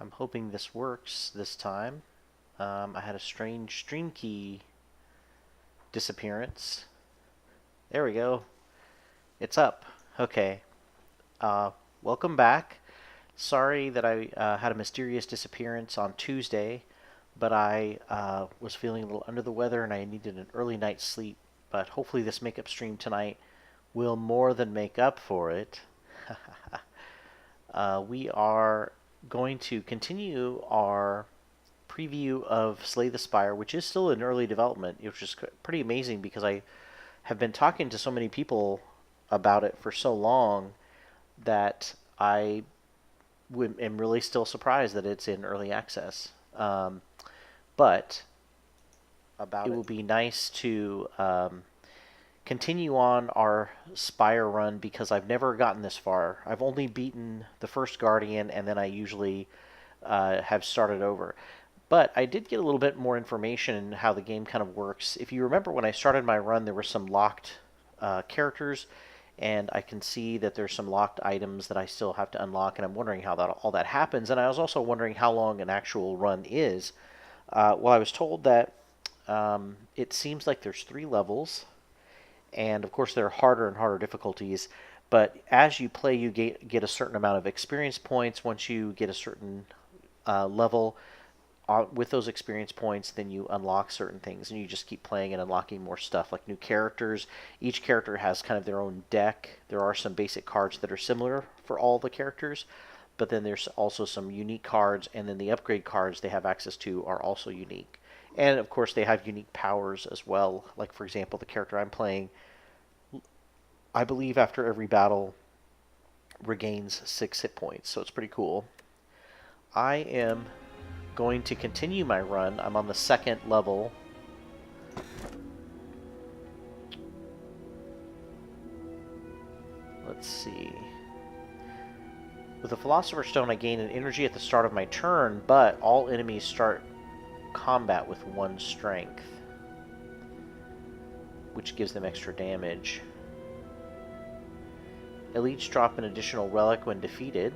I'm hoping this works this time. I had a strange stream key disappearance. There we go. It's up. Okay. Uh, Welcome back. Sorry that I had a mysterious disappearance on Tuesday, but I was feeling a little under the weather and I needed an early night's sleep. But hopefully this makeup stream tonight will more than make up for it. We are going to continue our preview of Slay the Spire, which is still in early development, which is pretty amazing because I have been talking to so many people about it for so long that I am really still surprised that it's in early access. But it will be nice to continue on our Spire run because I've never gotten this far. I've only beaten the first Guardian, and then I usually have started over. But I did get a little bit more information on how the game kind of works. If you remember when I started my run, there were some locked characters, and I can see that there's some locked items that I still have to unlock, and I'm wondering how all that happens. And I was also wondering how long an actual run is. Well, I was told that it seems like there's 3 levels, and of course there are harder and harder difficulties. But as you play, you get a certain amount of experience points. Once you get a certain level, with those experience points, then you unlock certain things, and you just keep playing and unlocking more stuff, like new characters. Each character has kind of their own deck. There are some basic cards that are similar for all the characters, but then there's also some unique cards, and then the upgrade cards they have access to are also unique. And of course, they have unique powers as well. Like, for example, the character I'm playing, I believe after every battle, regains 6 hit points, so it's pretty cool. I am going to continue my run. I'm on the 2nd level. Let's see. With the Philosopher's Stone, I gain an energy at the start of my turn, but all enemies start combat with 1 strength, which gives them extra damage. Elites drop an additional relic when defeated.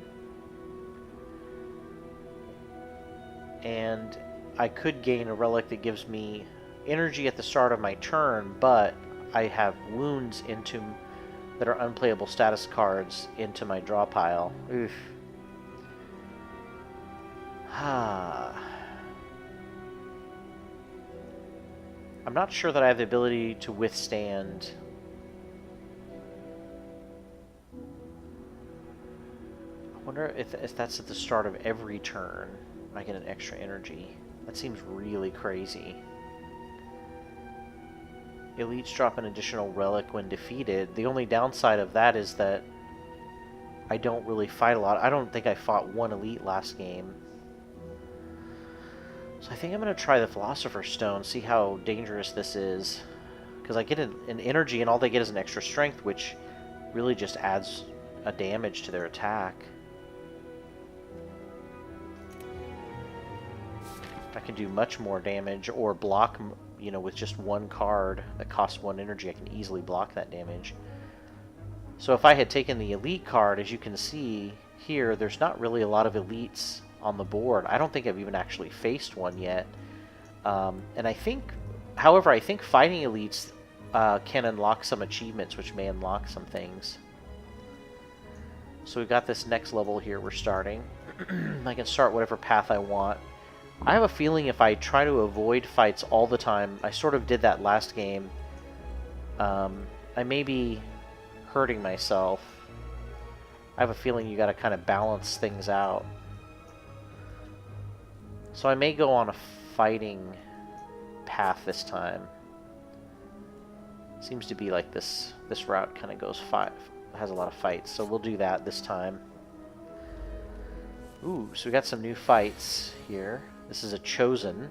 And I could gain a relic that gives me energy at the start of my turn, but I have wounds that are unplayable status cards into my draw pile. Oof. I'm not sure that I have the ability to withstand. I wonder if that's at the start of every turn. I get an extra energy. That seems really crazy. Elites drop an additional relic when defeated. The only downside of that is that I don't really fight a lot. I don't think I fought 1 elite last game. So I think I'm going to try the Philosopher's Stone, see how dangerous this is. Because I get an energy and all they get is an extra strength, which really just adds a damage to their attack. I can do much more damage or block, with just 1 card that costs 1 energy. I can easily block that damage. So if I had taken the elite card, as you can see here, there's not really a lot of elites on the board. I don't think I've even actually faced one yet. And I think, however, I think fighting elites can unlock some achievements, which may unlock some things. So we've got this next level here we're starting. I can start whatever path I want. I have a feeling if I try to avoid fights all the time, I sort of did that last game, I may be hurting myself. I have a feeling you gotta kind of balance things out. So I may go on a fighting path this time. Seems to be like this route kind of has a lot of fights, so we'll do that this time. Ooh, so we got some new fights here. This is a Chosen.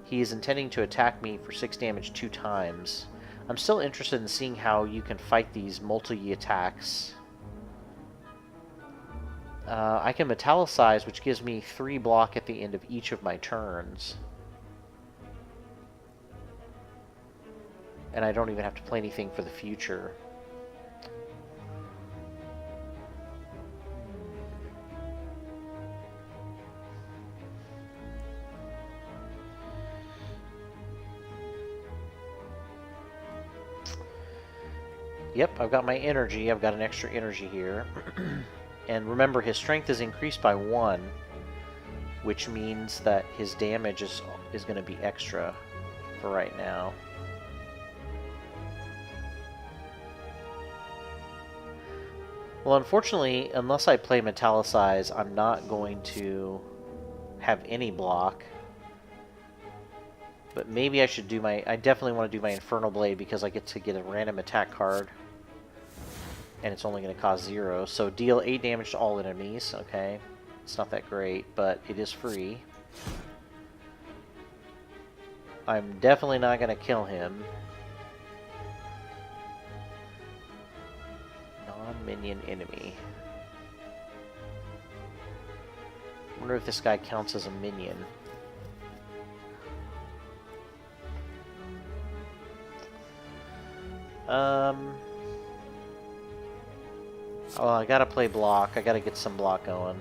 He is intending to attack me for 6 damage 2 times. I'm still interested in seeing how you can fight these multi-attacks. I can metallicize, which gives me 3 block at the end of each of my turns. And I don't even have to play anything for the future. Yep, I've got my energy. I've got an extra energy here. And remember, his strength is increased by 1, which means that his damage is going to be extra for right now. Well, unfortunately, unless I play Metallicize, I'm not going to have any block. But maybe I should do my... I definitely want to do my Infernal Blade because I get to get a random attack card. And it's only going to cost 0. So deal 8 damage to all enemies. Okay. It's not that great, but it is free. I'm definitely not going to kill him. Non-minion enemy. I wonder if this guy counts as a minion. Oh, I gotta play block. I gotta get some block going.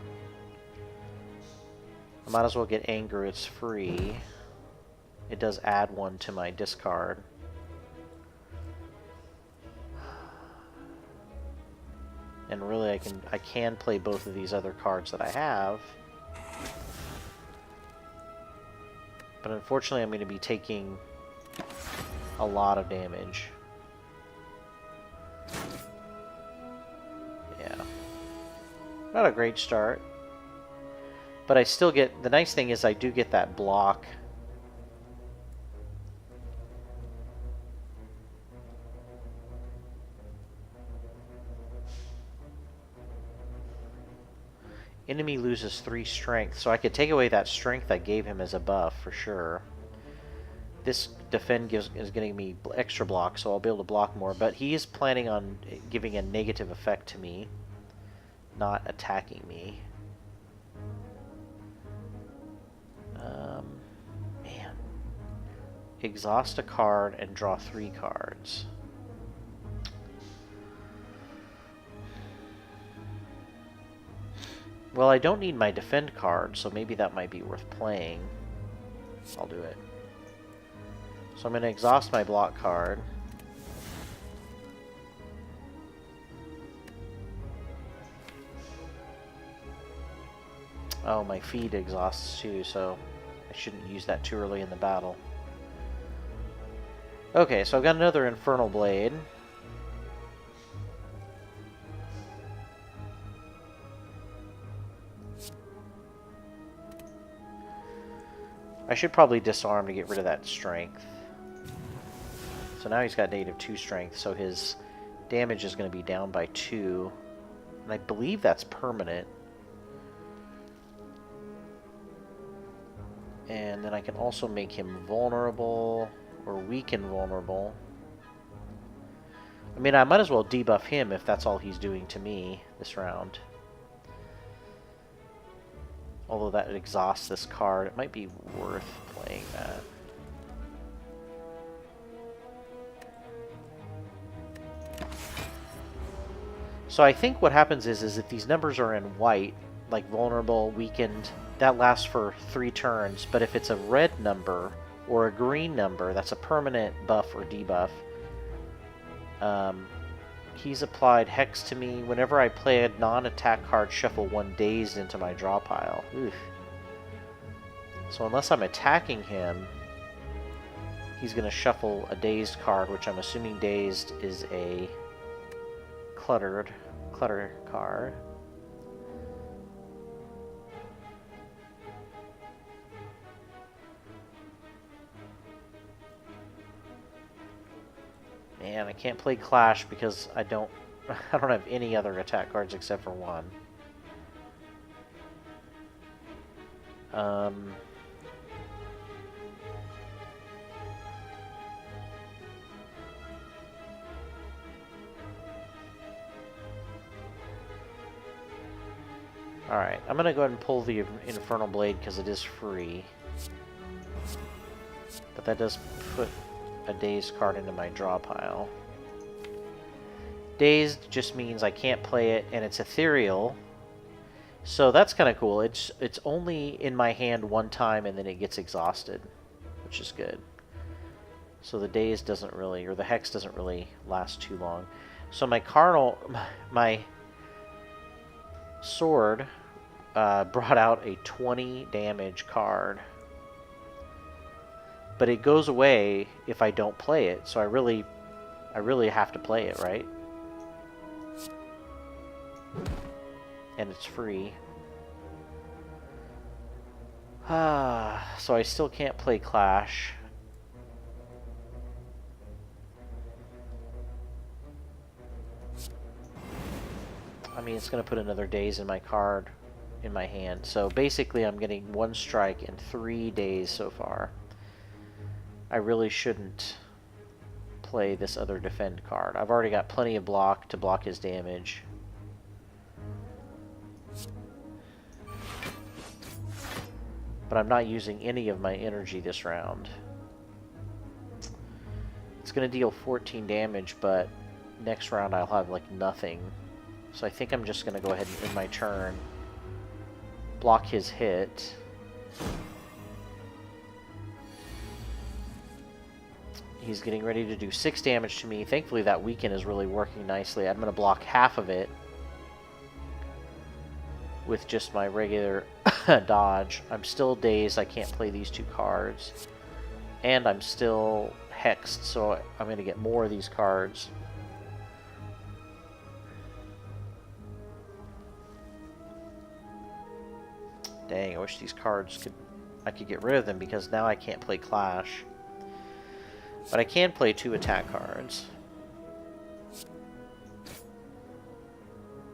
I might as well get anger. It's free. It does add 1 to my discard. And really, I can play both of these other cards that I have. But unfortunately, I'm going to be taking a lot of damage. Yeah. Not a great start. But I still get... The nice thing is I do get that block. Enemy loses 3 strength, so I could take away that strength I gave him as a buff for sure. This defend is getting me extra block, so I'll be able to block more. But he is planning on giving a negative effect to me, not attacking me. Man. Exhaust a card and draw 3 cards. Well, I don't need my defend card, so maybe that might be worth playing. I'll do it. So I'm going to exhaust my block card. Oh, my feed exhausts too, so I shouldn't use that too early in the battle. Okay, so I've got another Infernal Blade. I should probably disarm to get rid of that strength. So now he's got -2 strength, so his damage is going to be down by 2. And I believe that's permanent. And then I can also make him vulnerable, or weaken vulnerable. I mean, I might as well debuff him if that's all he's doing to me this round. Although that exhausts this card, it might be worth playing that. So I think what happens is if these numbers are in white, like vulnerable, weakened, that lasts for 3 turns. But if it's a red number or a green number, that's a permanent buff or debuff. He's applied Hex to me. Whenever I play a non-attack card, shuffle 1 Dazed into my draw pile. Oof. So unless I'm attacking him, he's going to shuffle a Dazed card, which I'm assuming Dazed is a clutter card. Man, I can't play Clash because I don't have any other attack cards except for 1. Alright, I'm gonna go ahead and pull the Infernal Blade because it is free. But that does put a Dazed card into my draw pile. Dazed just means I can't play it, and it's ethereal. So that's kind of cool. It's only in my hand 1 time, and then it gets exhausted, which is good. So the Dazed doesn't really, or the Hex doesn't really last too long. So my my sword brought out a 20 damage card. But it goes away if I don't play it, so I really have to play it, right? And it's free. So I still can't play Clash. I mean, it's going to put another daze in my card in my hand. So basically I'm getting 1 strike in 3 days so far. I really shouldn't play this other defend card. I've already got plenty of block to block his damage. But I'm not using any of my energy this round. It's going to deal 14 damage, but next round I'll have like nothing. So I think I'm just going to go ahead and end my turn. Block his hit. He's getting ready to do 6 damage to me. Thankfully that weaken is really working nicely. I'm going to block half of it with just my regular dodge. I'm still dazed. I can't play these 2 cards. And I'm still hexed, so I'm going to get more of these cards. Dang, I wish these cards I could get rid of them, because now I can't play Clash. But I can play 2 attack cards.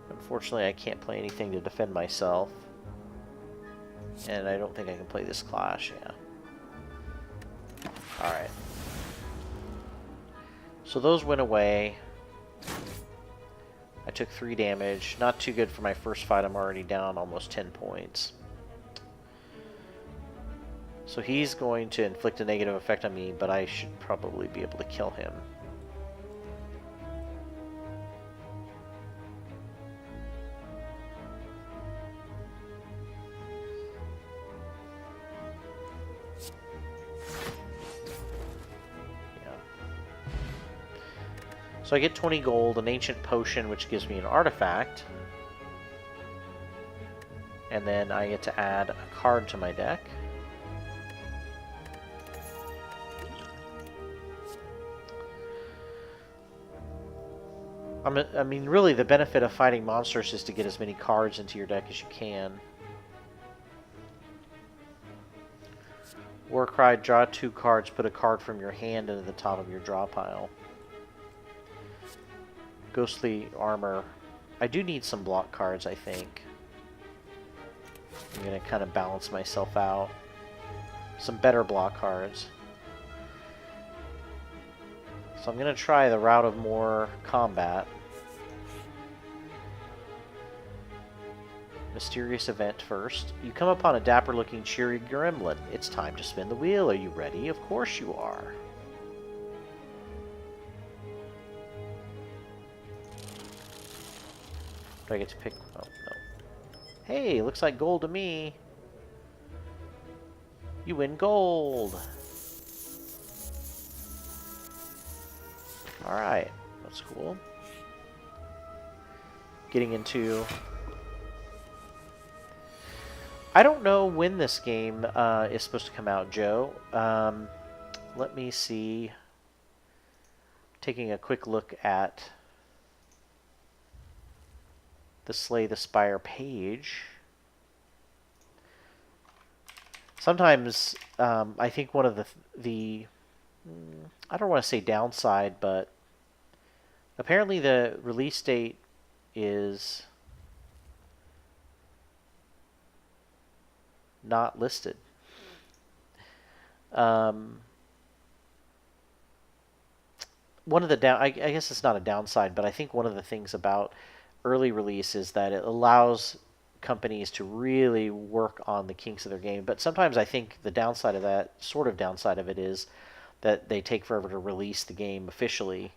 Unfortunately, I can't play anything to defend myself. And I don't think I can play this Clash, yeah. Alright. So those went away. I took 3 damage. Not too good for my first fight. I'm already down almost 10 points. So he's going to inflict a negative effect on me, but I should probably be able to kill him. Yeah. So I get 20 gold, an ancient potion, which gives me an artifact. And then I get to add a card to my deck. I mean, really, the benefit of fighting monsters is to get as many cards into your deck as you can. Warcry, draw 2 cards, put a card from your hand into the top of your draw pile. Ghostly Armor. I do need some block cards, I think. I'm going to kind of balance myself out. Some better block cards. So I'm going to try the route of more combat. Mysterious event first. You come upon a dapper-looking, cheery gremlin. It's time to spin the wheel. Are you ready? Of course you are. Do I get to pick? Oh, no. Hey, looks like gold to me. You win gold. Alright, that's cool. Getting into... I don't know when this game is supposed to come out, Joe. Let me see. Taking a quick look at the Slay the Spire page. Sometimes I think one of the I don't want to say downside, but apparently the release date is not listed. One of the I guess it's not a downside, but I think one of the things about early release is that it allows companies to really work on the kinks of their game. But sometimes I think the downside of that, sort of downside of it, is that they take forever to release the game officially.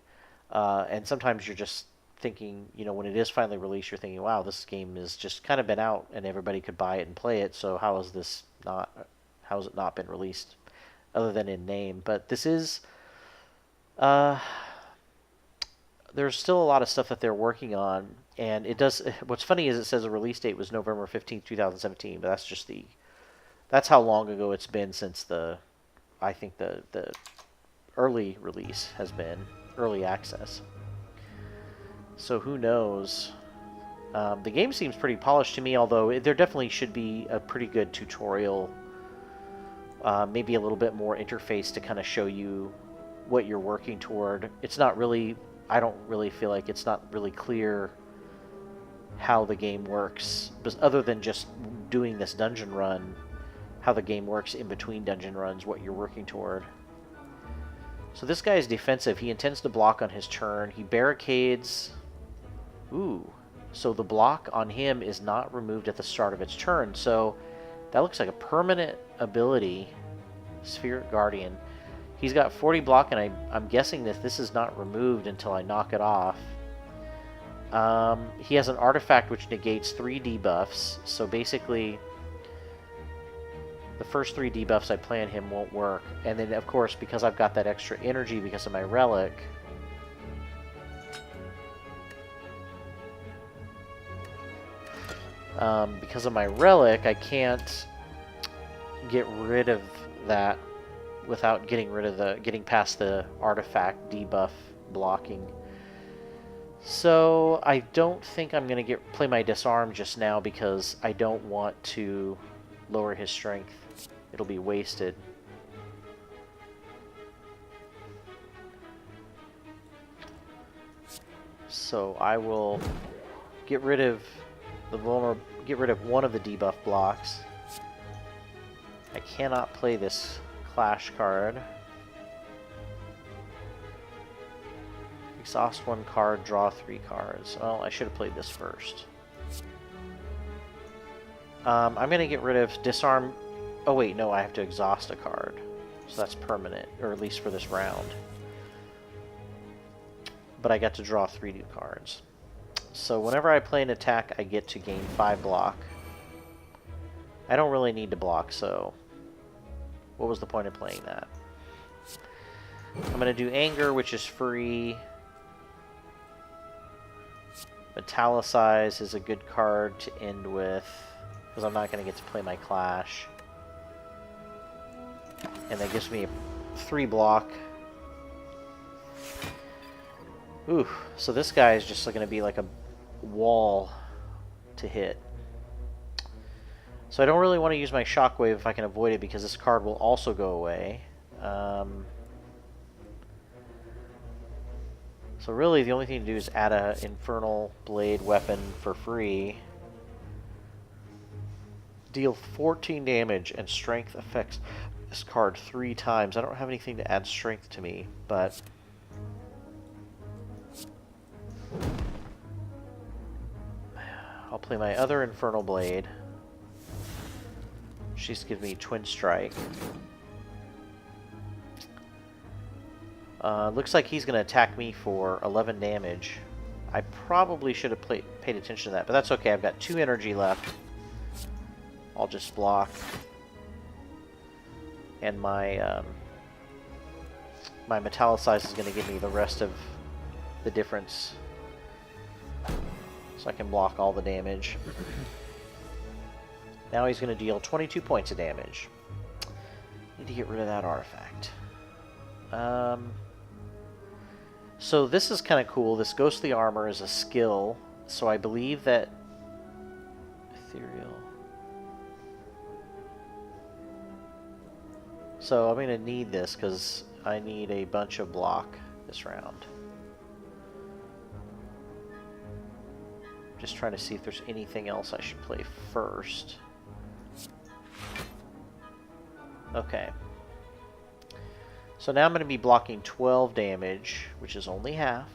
And sometimes you're just thinking, you know, when it is finally released, you're thinking, wow, this game has just kind of been out and everybody could buy it and play it. So how has it not been released other than in name? But this is, there's still a lot of stuff that they're working on, and it does. What's funny is it says the release date was November 15th, 2017, but that's just that's how long ago it's been since I think the early release has been early access. So who knows? The game seems pretty polished to me, although there definitely should be a pretty good tutorial, maybe a little bit more interface to kind of show you what you're working toward. It's not really, I don't really feel like it's not really clear how the game works, but other than just doing this dungeon run, how the game works in between dungeon runs, what you're working toward. So this guy is defensive. He intends to block on his turn. He barricades. Ooh. So the block on him is not removed at the start of its turn. So that looks like a permanent ability. Spirit Guardian. He's got 40 block, and I'm guessing that this is not removed until I knock it off. He has an artifact which negates 3 debuffs. So basically, the first 3 debuffs I play on him won't work. And then, of course, because I've got that extra energy because of my relic, I can't get rid of that without getting past the artifact debuff blocking. So I don't think I'm going to play my disarm just now because I don't want to lower his strength. It'll be wasted. So I will get rid of one of the debuff blocks. I cannot play this clash card. Exhaust 1 card, draw 3 cards. Well, I should have played this first. I'm going to get rid of disarm. Oh wait, no, I have to exhaust a card. So that's permanent, or at least for this round. But I got to draw 3 new cards. So whenever I play an attack, I get to gain 5 block. I don't really need to block, so what was the point of playing that? I'm going to do Anger, which is free. Metallicize is a good card to end with, because I'm not going to get to play my Clash. And that gives me a 3 block. Ooh, so this guy is just going to be like a wall to hit. So I don't really want to use my Shockwave if I can avoid it, because this card will also go away. So really the only thing to do is add an Infernal Blade weapon for free. Deal 14 damage, and strength affects this card 3 times. I don't have anything to add strength to me, but I'll play my other Infernal Blade. She's giving me Twin Strike. Looks like he's going to attack me for 11 damage. I probably should have paid attention to that, but that's okay. I've got 2 energy left. I'll just block. And my my Metallicize is going to give me the rest of the difference. So I can block all the damage. Now he's going to deal 22 points of damage. Need to get rid of that artifact. So this is kind of cool. This Ghostly Armor is a skill. So I believe that Ethereal. So I'm going to need this because I need a bunch of block this round. Just trying to see if there's anything else I should play first. Okay. So now I'm going to be blocking 12 damage, which is only half.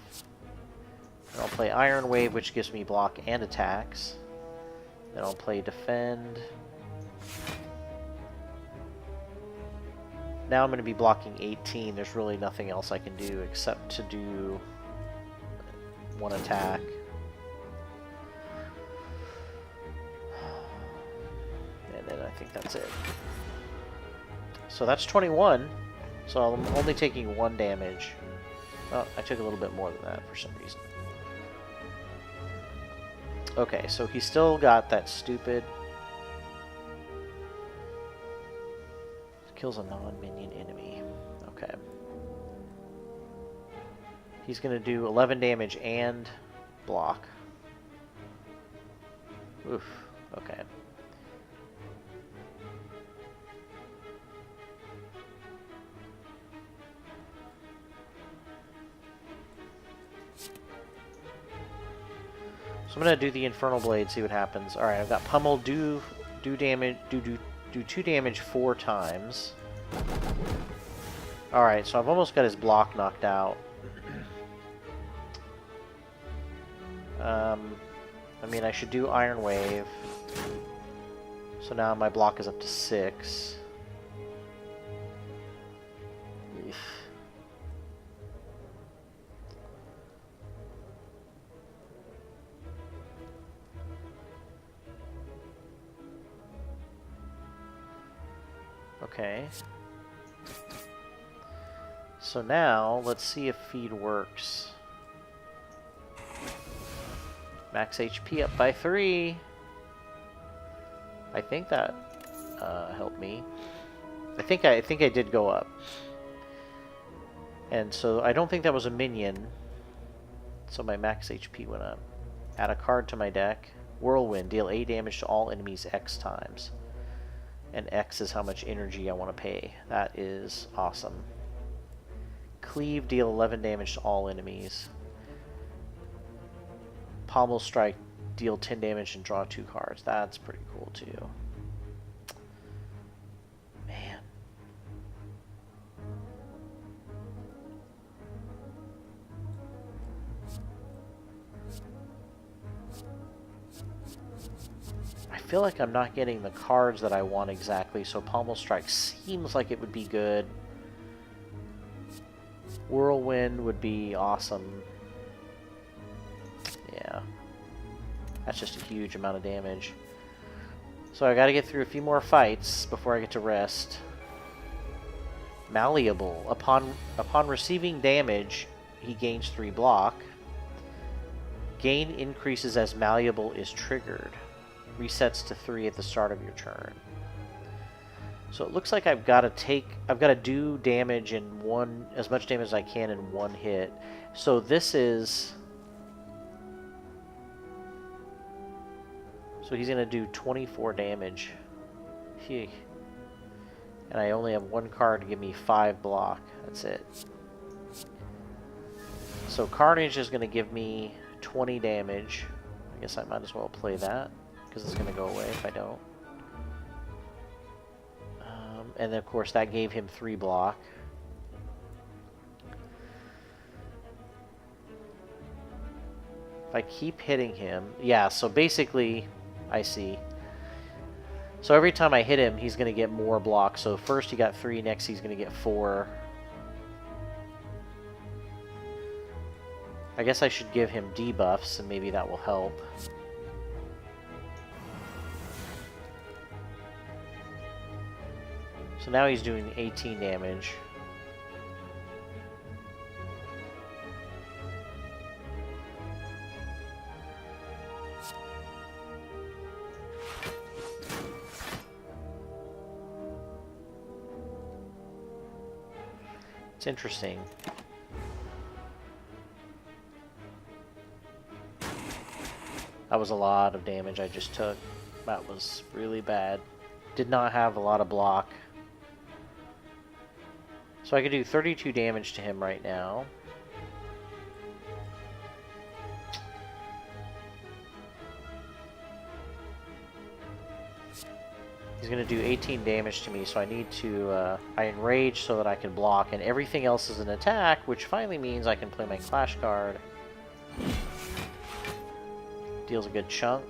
And I'll play Iron Wave, which gives me block and attacks. Then I'll play Defend. Now I'm going to be blocking 18. There's really nothing else I can do except to do 1 attack. And then I think that's it. So that's 21. So I'm only taking 1 damage. Oh, I took a little bit more than that for some reason. Okay, so he still got that stupid... Kills a non-minion enemy. Okay. He's going to do 11 damage and block. Oof. Okay. So I'm gonna do the Infernal Blade, see what happens. All right, I've got Pummel, do damage, do 2 damage 4 times. All right, so I've almost got his block knocked out. I mean, I should do Iron Wave. So now my block is up to 6. Eef. Okay. So now, let's see if feed works. Max HP up by 3. I think that helped me. I think I did go up. And so I don't think that was a minion. So my max HP went up. Add a card to my deck. Whirlwind, deal 8 damage to all enemies X times. And X is how much energy I want to pay. That is awesome. Cleave, deal 11 damage to all enemies. Pommel Strike, deal 10 damage and draw 2 cards. That's pretty cool too. Man. I feel like I'm not getting the cards that I want exactly, so Pommel Strike seems like it would be good. Whirlwind would be awesome. Yeah. That's just a huge amount of damage. So I gotta get through a few more fights before I get to rest. Malleable. Upon receiving damage, he gains 3 block. Gain increases as Malleable is triggered. Resets to 3 at the start of your turn. So it looks like I've got to do damage in as much damage as I can in 1 hit. So this is... So he's going to do 24 damage. Phew. And I only have 1 card to give me 5 block. That's it. So Carnage is going to give me 20 damage. I guess I might as well play that, because it's going to go away if I don't. And then, of course, that gave him 3 block. If I keep hitting him... Yeah, so basically, I see. So every time I hit him, he's going to get more block. So first he got 3, next he's going to get 4. I guess I should give him debuffs, and maybe that will help. So now he's doing 18 damage. It's interesting. That was a lot of damage I just took. That was really bad. Did not have a lot of block. So I could do 32 damage to him right now. He's going to do 18 damage to me, so I need to... I enrage so that I can block, and everything else is an attack, which finally means I can play my Clash card. Deals a good chunk.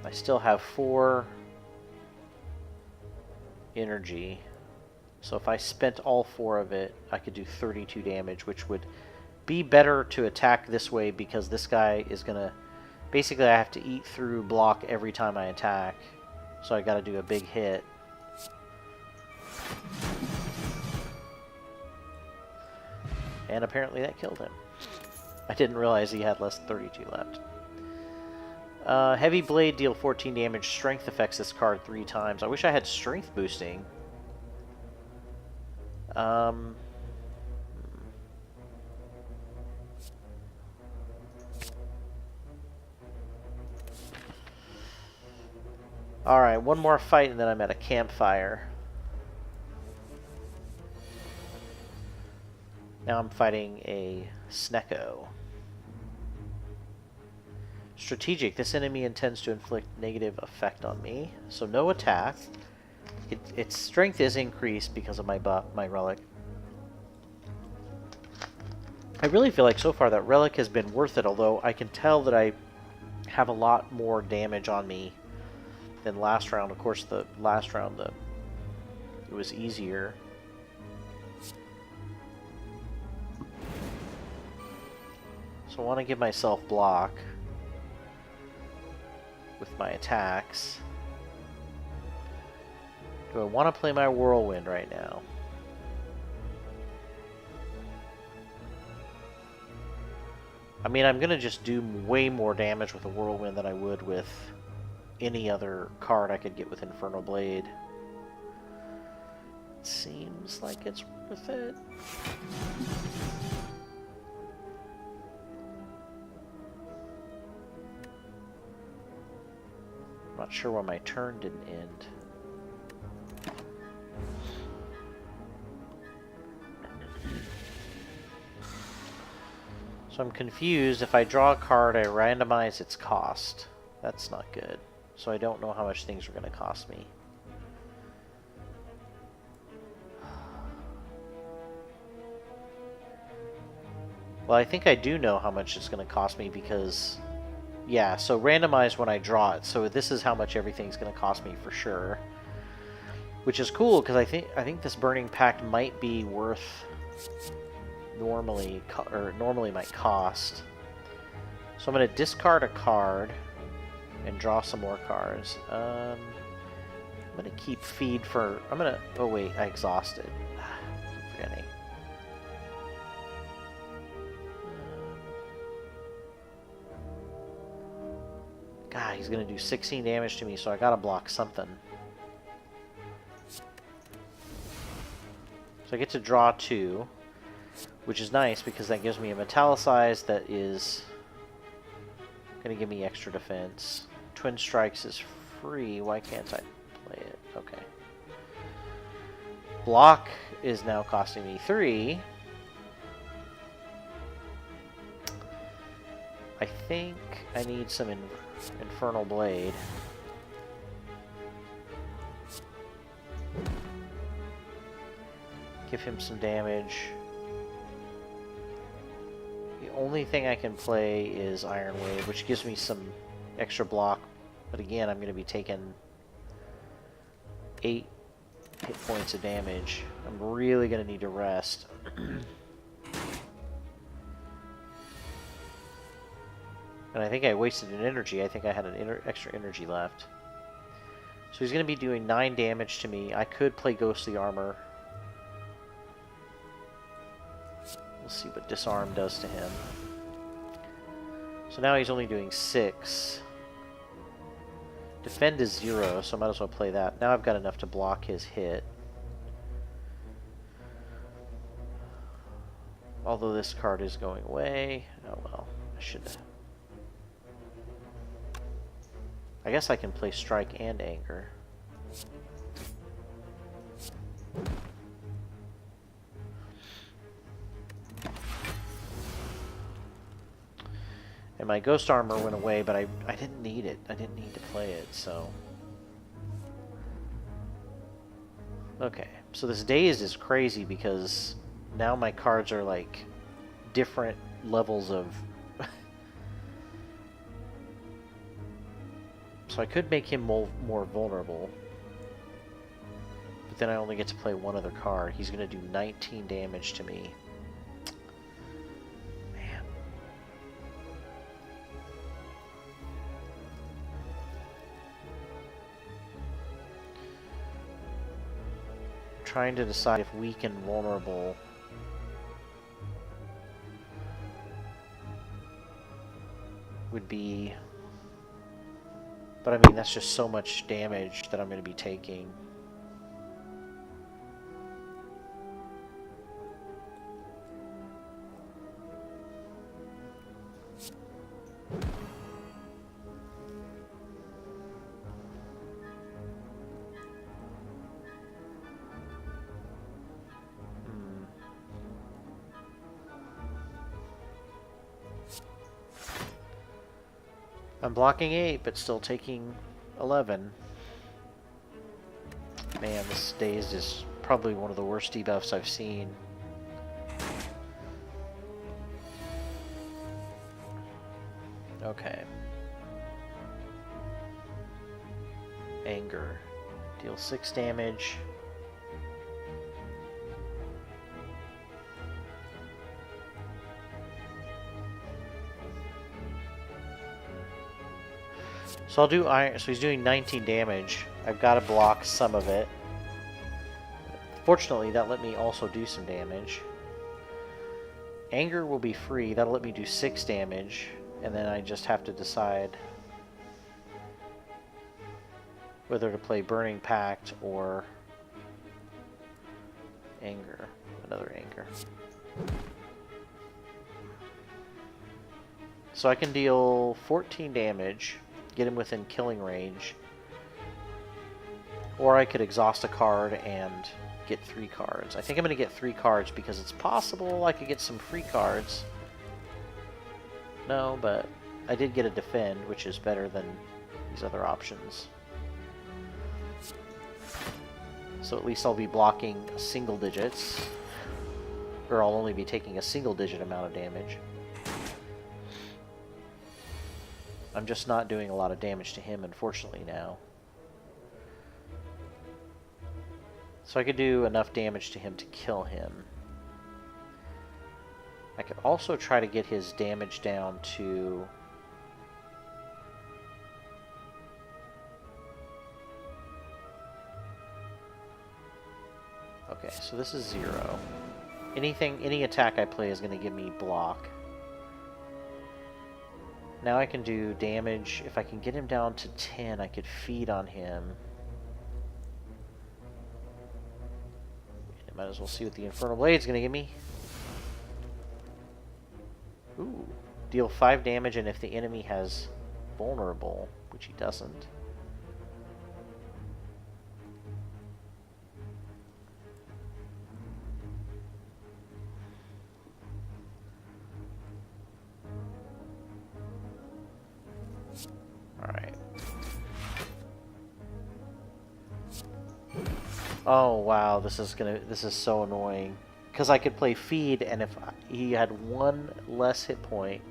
I still have 4... energy, so if I spent all 4 of it, I could do 32 damage, which would be better to attack this way, because this guy is gonna basically, I have to eat through block every time I attack, so I gotta do a big hit. And apparently that killed him. I didn't realize he had less than 32 left. Heavy Blade, deal 14 damage. Strength affects this card 3 times. I wish I had strength boosting. Alright, one more fight and then I'm at a campfire. Now I'm fighting a Snecko. Strategic. This enemy intends to inflict negative effect on me. So no attack. Its strength is increased because of my relic. I really feel like so far that relic has been worth it, although I can tell that I have a lot more damage on me than last round. Of course, the last round it was easier. So I want to give myself block with my attacks. Do I want to play my Whirlwind right now? I mean, I'm going to just do way more damage with a Whirlwind than I would with any other card I could get with Infernal Blade. It seems like it's worth it. I'm not sure why my turn didn't end. So I'm confused. If I draw a card, I randomize its cost. That's not good. So I don't know how much things are going to cost me. Well, I think I do know how much it's going to cost me because... Yeah, so randomize when I draw it. So this is how much everything's going to cost me for sure. Which is cool because I think this Burning Pact might be worth normally might cost. So I'm going to discard a card and draw some more cards. I'm going to keep feed for... Oh wait, I exhausted. Keep forgetting. God, he's going to do 16 damage to me, so I got to block something. So I get to draw 2, which is nice because that gives me a Metallicize that is going to give me extra defense. Twin Strikes is free. Why can't I play it? Okay. Block is now costing me 3. I think I need some Infernal Blade. Give him some damage. The only thing I can play is Iron Wave, which gives me some extra block. But again, I'm going to be taking 8 hit points of damage. I'm really going to need to rest. And I think I wasted an energy. I think I had an extra energy left. So he's going to be doing 9 damage to me. I could play Ghostly Armor. We'll see what Disarm does to him. So now he's only doing 6. Defend is 0, so I might as well play that. Now I've got enough to block his hit. Although this card is going away. Oh well, I should have. I guess I can play Strike and Anger. And my Ghost Armor went away, but I didn't need it. I didn't need to play it, so... Okay, so this Dazed is crazy because now my cards are like different levels of... So I could make him more vulnerable. But then I only get to play one other card. He's going to do 19 damage to me. Man. I'm trying to decide if weak and vulnerable would be... But I mean, that's just so much damage that I'm going to be taking. I'm blocking 8, but still taking 11. Man, this dazed is probably one of the worst debuffs I've seen. Okay. Anger. Deal 6 damage. So I'll do iron. So he's doing 19 damage. I've got to block some of it. Fortunately, that let me also do some damage. Anger will be free. That'll let me do 6 damage. And then I just have to decide whether to play Burning Pact or Anger. Another Anger. So I can deal 14 damage, get him within killing range, or I could exhaust a card and get 3 cards. I think I'm going to get 3 cards because it's possible I could get some free cards. No, but I did get a defend, which is better than these other options. So at least I'll be blocking single digits, or I'll only be taking a single digit amount of damage. I'm just not doing a lot of damage to him, unfortunately, now. So I could do enough damage to him to kill him. I could also try to get his damage down to... Okay, so this is 0. Any attack I play is going to give me block. Now I can do damage. If I can get him down to 10, I could feed on him. I might as well see what the Infernal Blade's going to give me. Ooh. Deal 5 damage, and if the enemy has vulnerable, which he doesn't. Alright. Oh wow, this is so annoying. Because I could play feed, and if he had 1 less hit point,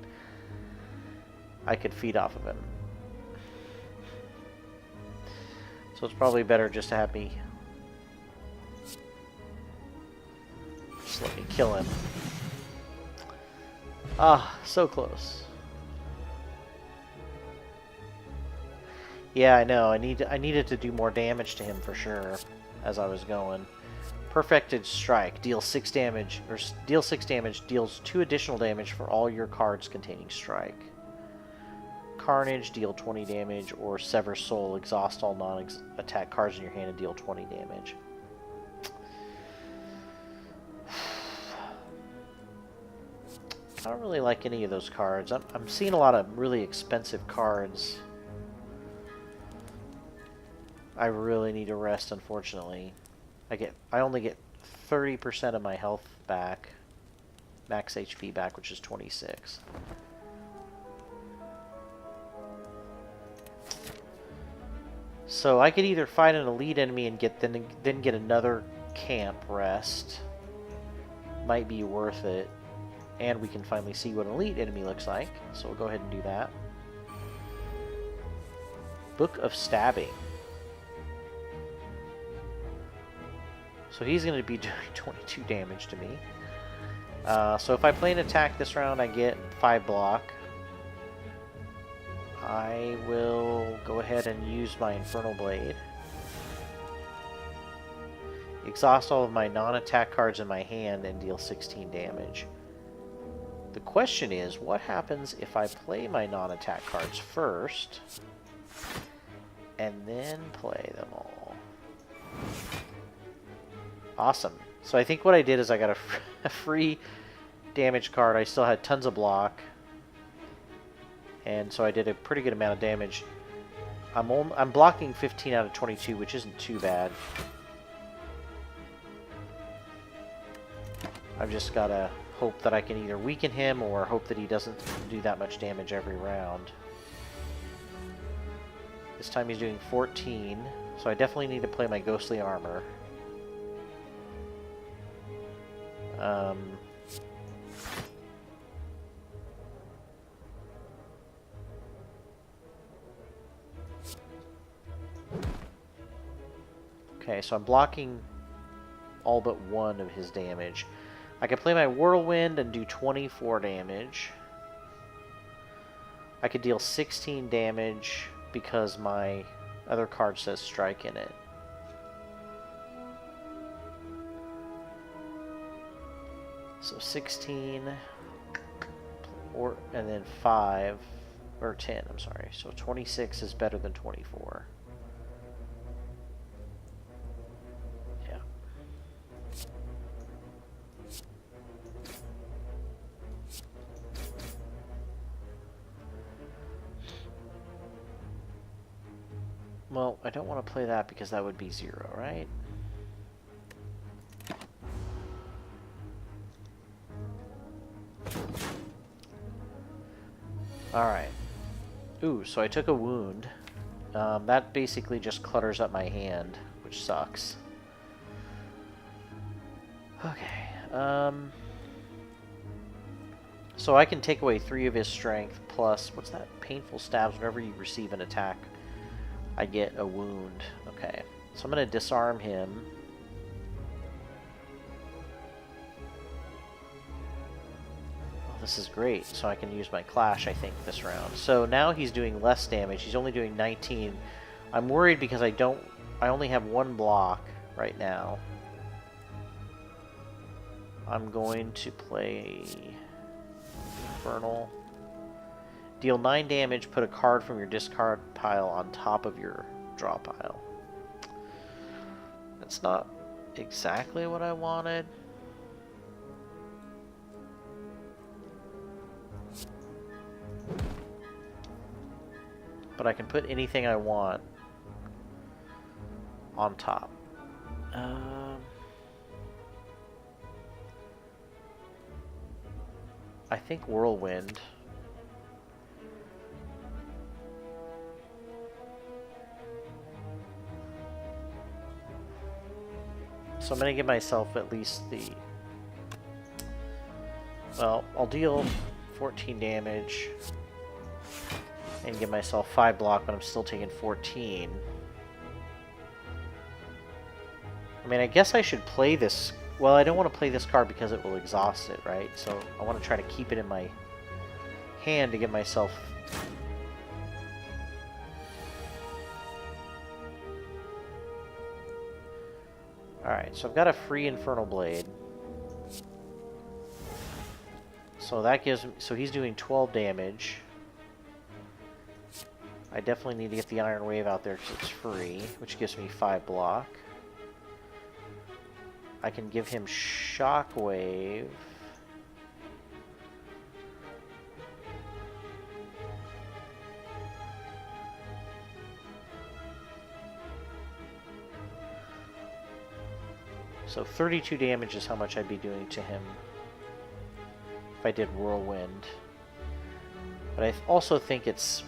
I could feed off of him. So it's probably better just to have me... Just let me kill him. Ah, so close. Yeah, I know. I needed to do more damage to him for sure as I was going. Perfected Strike. Deal 6 damage, or deal 6 damage, deals 2 additional damage for all your cards containing Strike. Carnage, deal 20 damage, or Sever Soul, exhaust all non-attack cards in your hand and deal 20 damage. I don't really like any of those cards. I'm seeing a lot of really expensive cards. I really need to rest, unfortunately. I only get 30% of my health back, max HP back, which is 26. So I could either fight an elite enemy and then get another camp rest. Might be worth it. And we can finally see what an elite enemy looks like. So we'll go ahead and do that. Book of Stabbing. So he's going to be doing 22 damage to me. So if I play an attack this round, I get 5 block. I will go ahead and use my Infernal Blade. Exhaust all of my non-attack cards in my hand and deal 16 damage. The question is, what happens if I play my non-attack cards first and then play them all? Awesome. So I think what I did is I got a free damage card. I still had tons of block. And so I did a pretty good amount of damage. I'm blocking 15 out of 22, which isn't too bad. I've just got to hope that I can either weaken him or hope that he doesn't do that much damage every round. This time he's doing 14, so I definitely need to play my ghostly armor. Okay, so I'm blocking all but one of his damage. I could play my Whirlwind and do 24 damage. I could deal 16 damage because my other card says strike in it. So 16, and then 5, or 10, I'm sorry. So 26 is better than 24. Yeah. Well, I don't want to play that because that would be 0, right? Alright. Ooh, so I took a wound. That basically just clutters up my hand, which sucks. Okay. So I can take away 3 of his strength, plus, what's that? Painful stabs. Whenever you receive an attack, I get a wound. Okay. So I'm going to disarm him. This is great, so I can use my Clash, I think, this round. So now he's doing less damage. He's only doing 19. I'm worried because I only have 1 block right now. I'm going to play Infernal. Deal 9 damage, put a card from your discard pile on top of your draw pile. That's not exactly what I wanted. But I can put anything I want on top. I think Whirlwind. So I'm going to give myself at least the... Well, I'll deal 14 damage and give myself 5 block, but I'm still taking 14. I mean, I guess I should play this... Well, I don't want to play this card because it will exhaust it, right? So I want to try to keep it in my hand to give myself... Alright, so I've got a free Infernal Blade. So that gives me... So he's doing 12 damage. I definitely need to get the Iron Wave out there because it's free, which gives me 5 block. I can give him Shockwave. So 32 damage is how much I'd be doing to him if I did Whirlwind. But I also think it's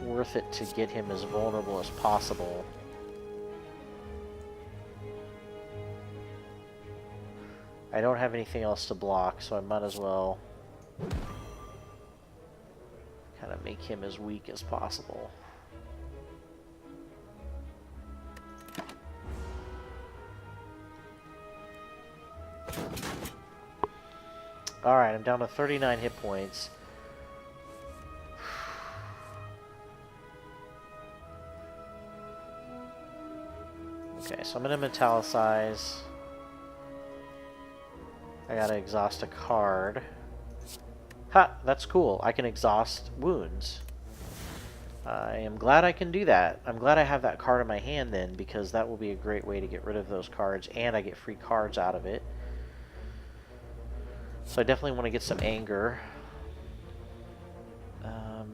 worth it to get him as vulnerable as possible. I don't have anything else to block, so I might as well kind of make him as weak as possible. Alright, I'm down to 39 hit points. Okay, so I'm going to metallicize. I gotta exhaust a card. Ha! That's cool. I can exhaust wounds. I am glad I can do that. I'm glad I have that card in my hand then, because that will be a great way to get rid of those cards, and I get free cards out of it. So I definitely want to get some anger. Oh,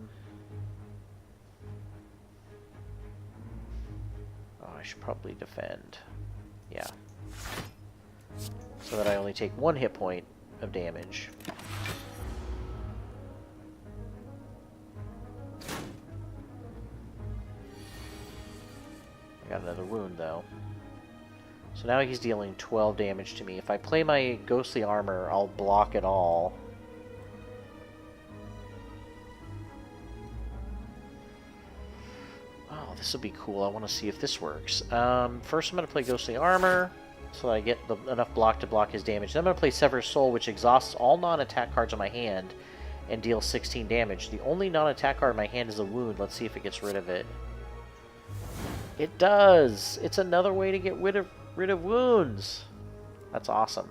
I should probably defend. Yeah. So that I only take 1 hit point of damage. I got another wound, though. So now he's dealing 12 damage to me. If I play my ghostly armor, I'll block it all. Oh, this will be cool. I want to see if this works. First, I'm going to play ghostly armor, so that I get enough block to block his damage. Then I'm going to play Sever's Soul, which exhausts all non-attack cards on my hand and deals 16 damage. The only non-attack card in my hand is a wound. Let's see if it gets rid of it. It does! It's another way to get rid of wounds. That's awesome.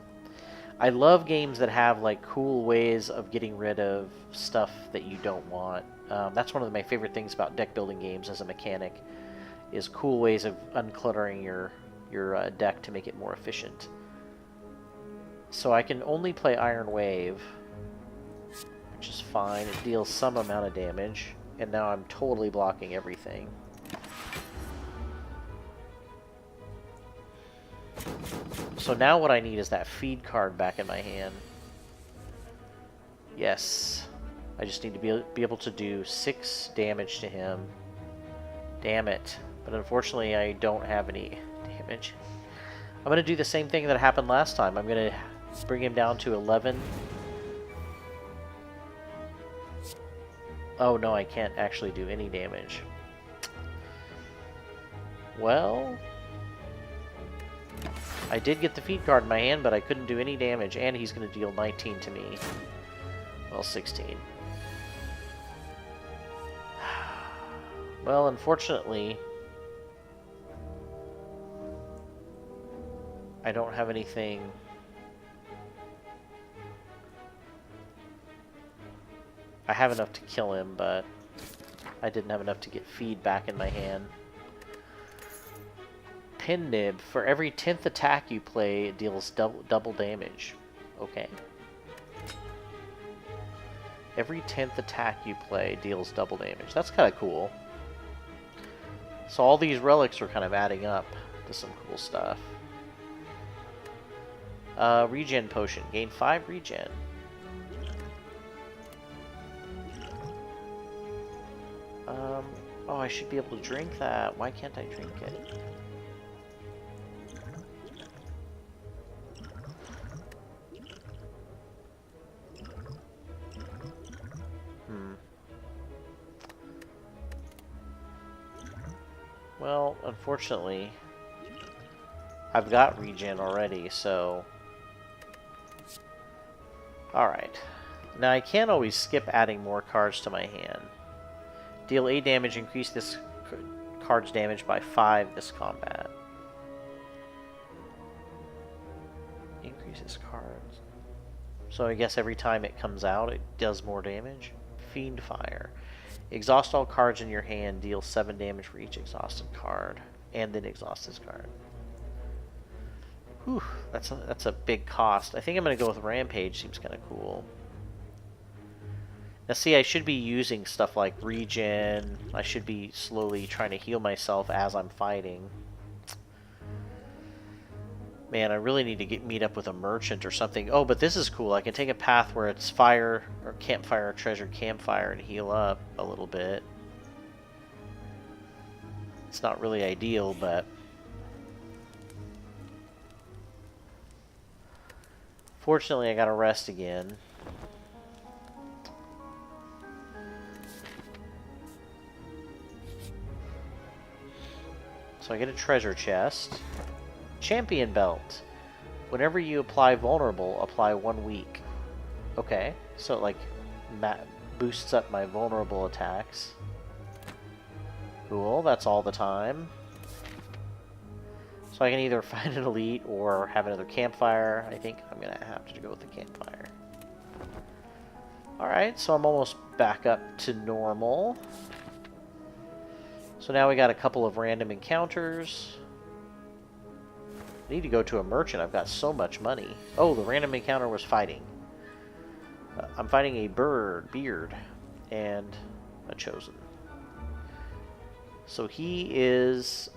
I love games that have like cool ways of getting rid of stuff that you don't want. That's one of my favorite things about deck building games as a mechanic, is cool ways of uncluttering your deck to make it more efficient. So I can only play Iron Wave, which is fine. It deals some amount of damage, and now I'm totally blocking everything. So now what I need is that feed card back in my hand. Yes. I just need to be able to do 6 damage to him. Damn it. But unfortunately I don't have any damage. I'm going to do the same thing that happened last time. I'm going to bring him down to 11. Oh no, I can't actually do any damage. Well, I did get the feed card in my hand, but I couldn't do any damage, and he's going to deal 19 to me. Well, 16. Well, unfortunately, I don't have anything. I have enough to kill him, but I didn't have enough to get feed back in my hand. Pin Nib. For every 10th attack you play, it deals double damage. Okay. Every 10th attack you play deals double damage. That's kind of cool. So all these relics are kind of adding up to some cool stuff. Regen Potion. Gain 5 regen. Oh, I should be able to drink that. Why can't I drink it? Well, unfortunately, I've got regen already, so... Alright. Now, I can't always skip adding more cards to my hand. Deal 8 damage, increase this card's damage by 5 this combat. Increase this cards. So I guess every time it comes out, it does more damage. Fiend Fire. Exhaust all cards in your hand, deal 7 damage for each exhausted card, and then exhaust this card. Whew, that's a big cost. I think I'm going to go with Rampage, seems kind of cool. Now see, I should be using stuff like regen. I should be slowly trying to heal myself as I'm fighting. Man, I really need to meet up with a merchant or something. Oh, but this is cool. I can take a path where it's fire or campfire or treasure campfire and heal up a little bit. It's not really ideal, but... Fortunately, I gotta rest again. So I get a treasure chest. Champion Belt. Whenever you apply vulnerable, apply 1 week. Okay, so it like boosts up my vulnerable attacks. Cool, that's all the time. So I can either find an elite or have another campfire. I think I'm gonna have to go with the campfire. Alright, so I'm almost back up to normal. So now we got a couple of random encounters. I need to go to a merchant. I've got so much money. Oh, the random encounter was fighting. I'm fighting a beard, and a chosen. So he is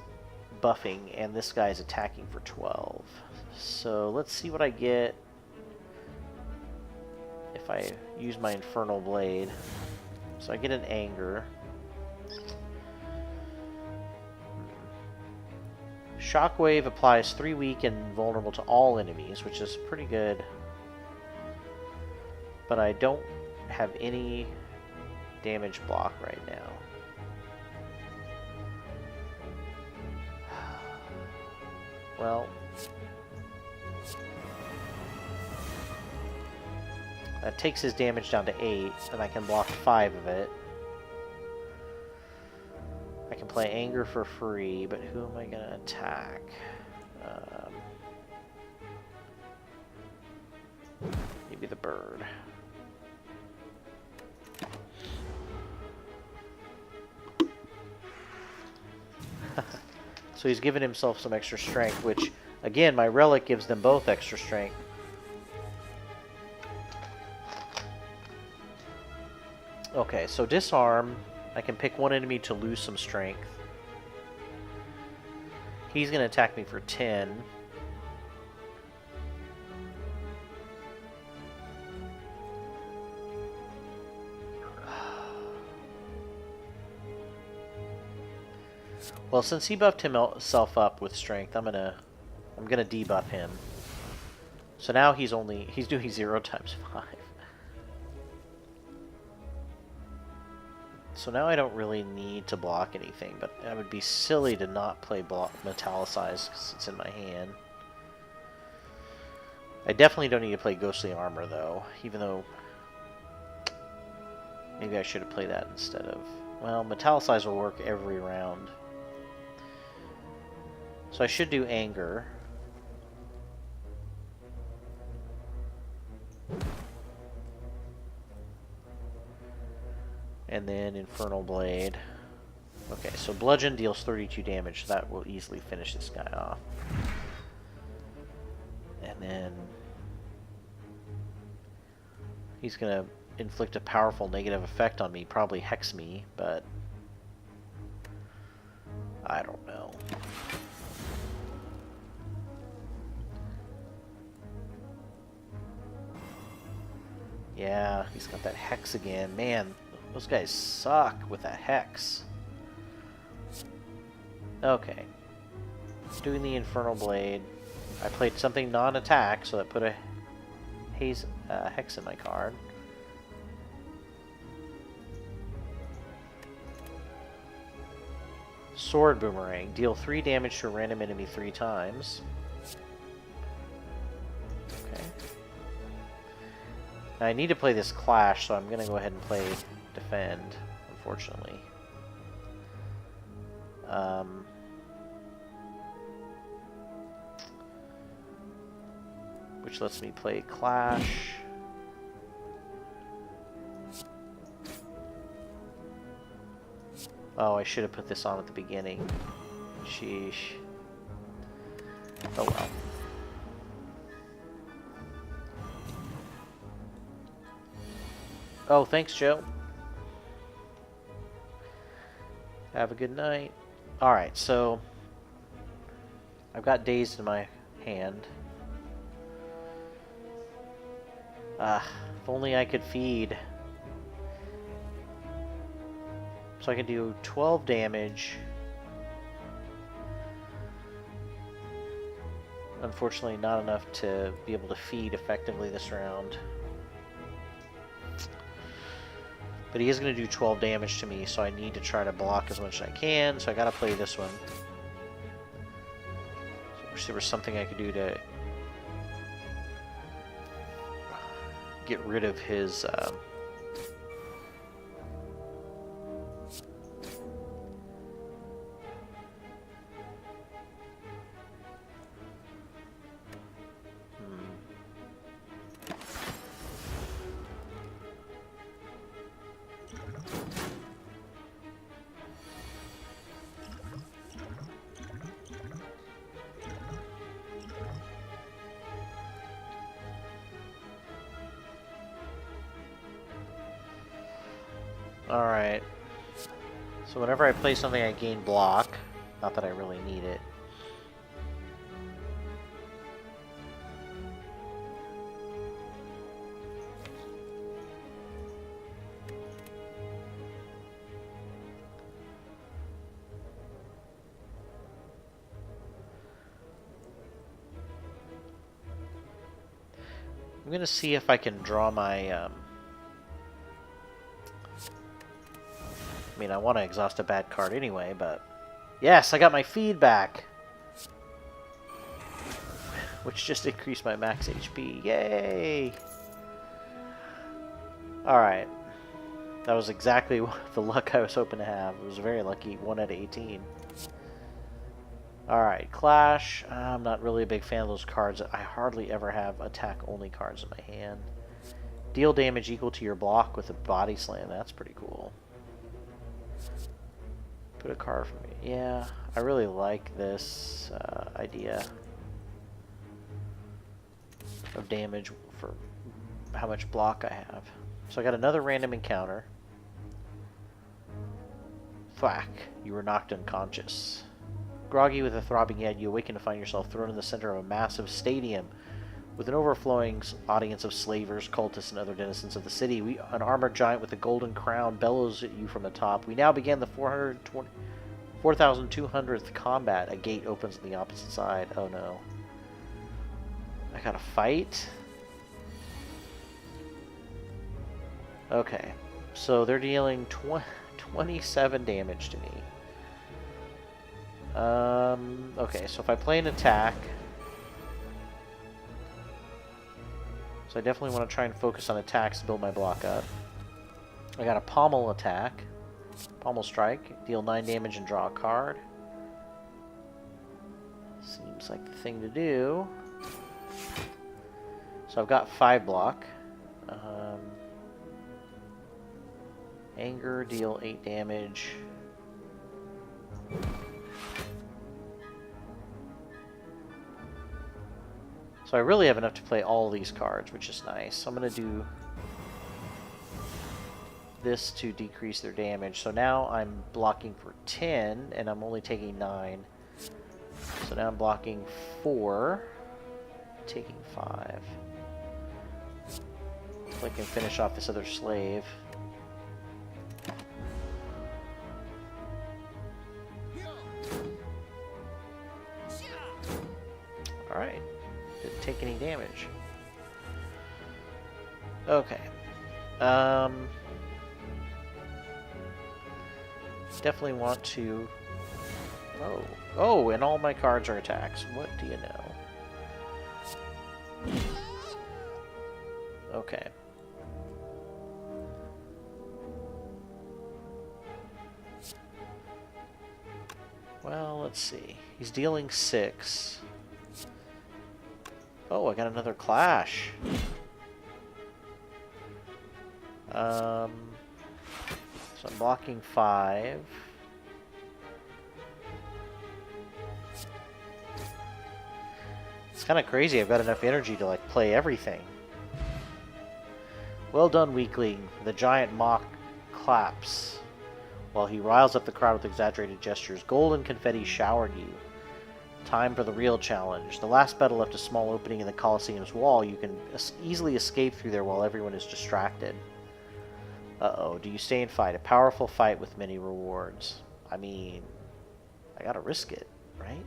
buffing, and this guy's attacking for 12. So let's see what I get if I use my Infernal Blade. So I get an Anger. Shockwave applies 3 weak and vulnerable to all enemies, which is pretty good. But I don't have any damage block right now. Well, that takes his damage down to 8, and I can block 5 of it. I can play Anger for free, but who am I going to attack? Maybe the bird. So he's given himself some extra strength, which, again, my relic gives them both extra strength. Okay, so disarm. I can pick one enemy to lose some strength. He's going to attack me for 10. Well, since he buffed himself up with strength, I'm gonna debuff him. So now he's doing 0 times 5. So now I don't really need to block anything, but it would be silly to not play Metallicize because it's in my hand. I definitely don't need to play Ghostly Armor though, even though maybe I should have played that instead of... Well, Metallicize will work every round. So I should do Anger. And then Infernal Blade. Okay, so Bludgeon deals 32 damage, so that will easily finish this guy off. And then he's going to inflict a powerful negative effect on me, probably hex me, but I don't know. Yeah, he's got that hex again. Man, those guys suck with that hex. Okay. Doing the Infernal Blade. I played something non-attack, so that put a hex in my card. Sword Boomerang. Deal 3 damage to a random enemy 3 times. Okay. Now I need to play this Clash, so I'm going to go ahead and play Defend, unfortunately. Which lets me play Clash. Oh, I should have put this on at the beginning. Sheesh. Oh well. Oh, thanks, Joe. Have a good night. Alright, so I've got Dazed in my hand. If only I could feed. So I can do 12 damage. Unfortunately, not enough to be able to feed effectively this round. But he is going to do 12 damage to me, so I need to try to block as much as I can. So I got to play this one. I wish there was something I could do to get rid of his... Alright. So whenever I play something, I gain block. Not that I really need it. I'm going to see if I can draw my... I mean, I want to exhaust a bad card anyway, but... Yes, I got my feedback! Which just increased my max HP. Yay! Alright. That was exactly the luck I was hoping to have. It was very lucky. 1 out of 18. Alright, Clash. I'm not really a big fan of those cards. I hardly ever have attack-only cards in my hand. Deal damage equal to your block with a body slam. That's pretty cool. Put a card for me. Yeah, I really like this idea of damage for how much block I have. So I got another random encounter. Thwack. You were knocked unconscious. Groggy with a throbbing head, you awaken to find yourself thrown in the center of a massive stadium with an overflowing audience of slavers, cultists, and other denizens of the city. An armored giant with a golden crown bellows at you from the top. We now begin the 4,200th combat. A gate opens on the opposite side. Oh no. I gotta fight? Okay. So they're dealing 27 damage to me. Okay, so if I play an attack... So I definitely want to try and focus on attacks to build my block up. I got a pommel attack. Pommel strike. Deal 9 damage and draw a card. Seems like the thing to do. So I've got 5 block. Anger, deal 8 damage. So I really have enough to play all these cards, which is nice. So I'm going to do this to decrease their damage. So now I'm blocking for 10, and I'm only taking 9. So now I'm blocking 4, taking 5. So I can finish off this other slave. Alright. Didn't take any damage. Okay. Definitely want to... Oh, and all my cards are attacks. What do you know? Okay. Well, let's see. He's dealing 6. Oh, I got another clash. So I'm blocking 5. It's kind of crazy. I've got enough energy to like play everything. Well done, weakling. The giant mock claps while he riles up the crowd with exaggerated gestures. Gold and confetti showered you. Time for the real challenge. The last battle left a small opening in the Colosseum's wall. You can easily escape through there while everyone is distracted. Uh-oh. Do you stay and fight? A powerful fight with many rewards. I mean, I gotta risk it, right?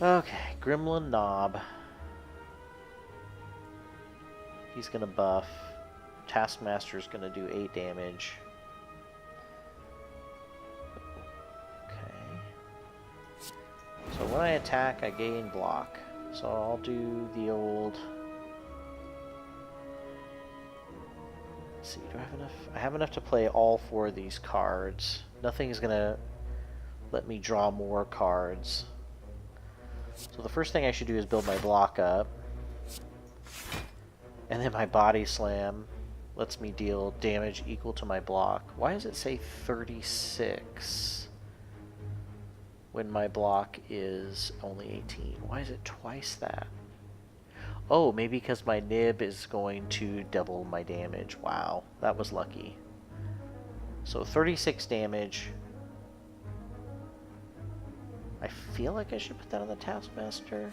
Okay. Gremlin Knob. He's gonna buff. Taskmaster's gonna do 8 damage. So when I attack, I gain block. So I'll do the old... Let's see, do I have enough? I have enough to play all 4 of these cards. Nothing's gonna let me draw more cards. So the first thing I should do is build my block up. And then my body slam lets me deal damage equal to my block. Why does it say 36? When my block is only 18. Why is it twice that? Oh, maybe because my nib is going to double my damage. Wow, that was lucky. So 36 damage. I feel like I should put that on the Taskmaster.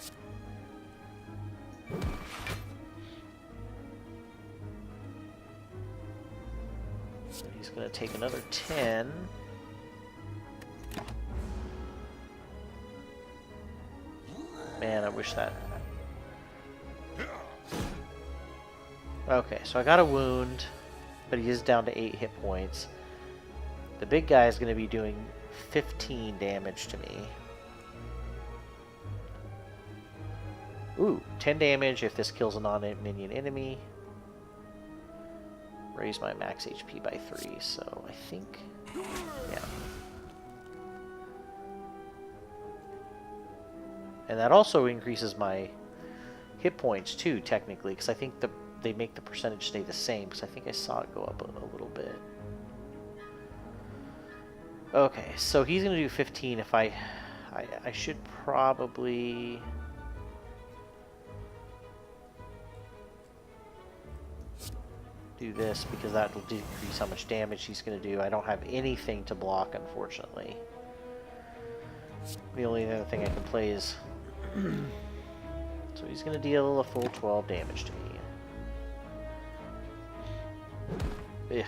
So he's going to take another 10. Man, I wish that... Okay, so I got a wound, but he is down to 8 hit points. The big guy is going to be doing 15 damage to me. Ooh, 10 damage if this kills a non-minion enemy. Raise my max HP by 3, so I think... yeah. And that also increases my hit points too, technically, because I think they make the percentage stay the same, because I think I saw it go up a little bit. Okay, so he's going to do 15 if I should probably... do this, because that will decrease how much damage he's going to do. I don't have anything to block, unfortunately. The only other thing I can play is... so he's going to deal a full 12 damage to me. Ugh.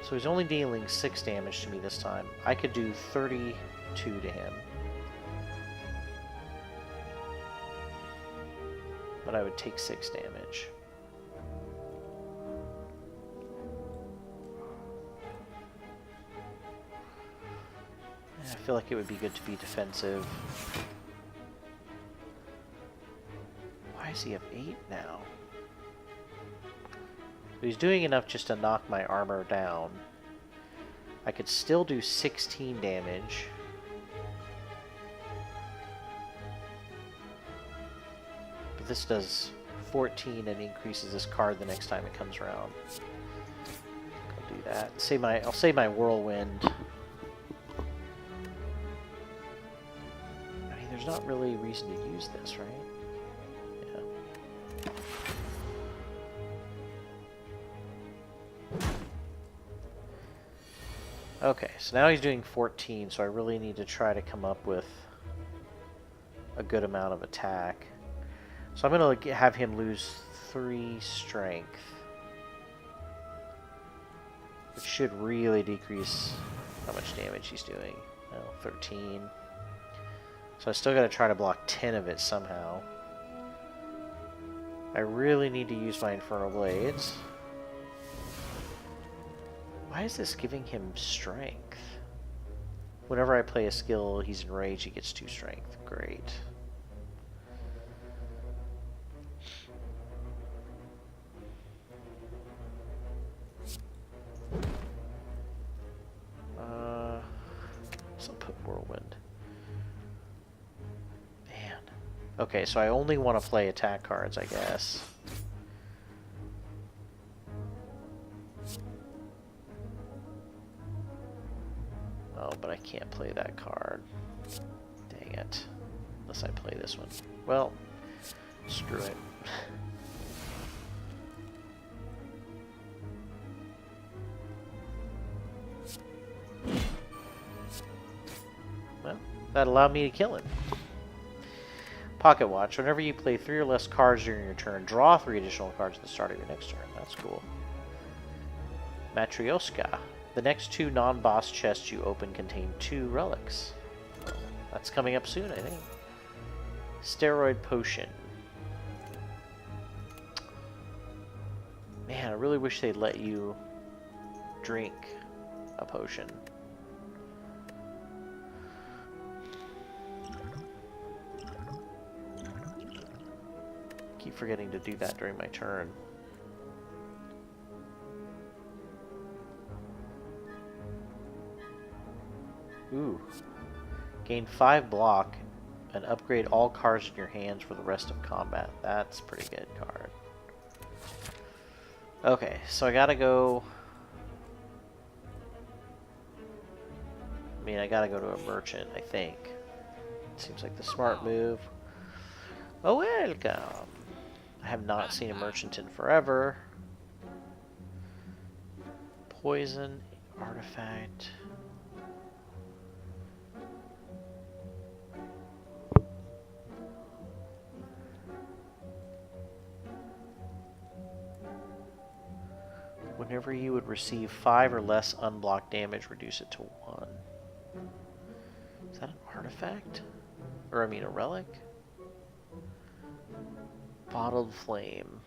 So he's only dealing 6 damage to me this time. I could do 32 to him. But I would take 6 damage. I feel like it would be good to be defensive. Why is he up 8 now? He's doing enough just to knock my armor down. I could still do 16 damage. But this does 14 and increases this card the next time it comes around. I'll do that. I'll say my whirlwind. I mean, there's not really a reason to use this, right? Okay, so now he's doing 14, so I really need to try to come up with a good amount of attack. So I'm going to have him lose 3 strength, which should really decrease how much damage he's doing. Oh, 13. So I still got to try to block 10 of it somehow. I really need to use my Infernal Blades. Why is this giving him strength? Whenever I play a skill, he's enraged, he gets 2 strength. Great. So I'll put Whirlwind. Man. Okay, so I only want to play attack cards, I guess. Oh, but I can't play that card. Dang it. Unless I play this one. Well, screw it. Well, that allowed me to kill him. Pocket Watch. Whenever you play 3 or less cards during your turn, draw 3 additional cards at the start of your next turn. That's cool. Matryoshka. The next 2 non-boss chests you open contain 2 relics. That's coming up soon, I think. Steroid Potion. Man, I really wish they'd let you drink a potion. Keep forgetting to do that during my turn. Ooh. Gain 5 block and upgrade all cards in your hands for the rest of combat. That's a pretty good card. Okay, so I gotta go... I mean, I gotta go to a merchant, I think. Seems like the smart move. Oh, welcome! I have not seen a merchant in forever. Poison, artifact... Whenever you would receive 5 or less unblocked damage, reduce it to 1. Is that an artifact? Or, I mean, a relic? Bottled Flame.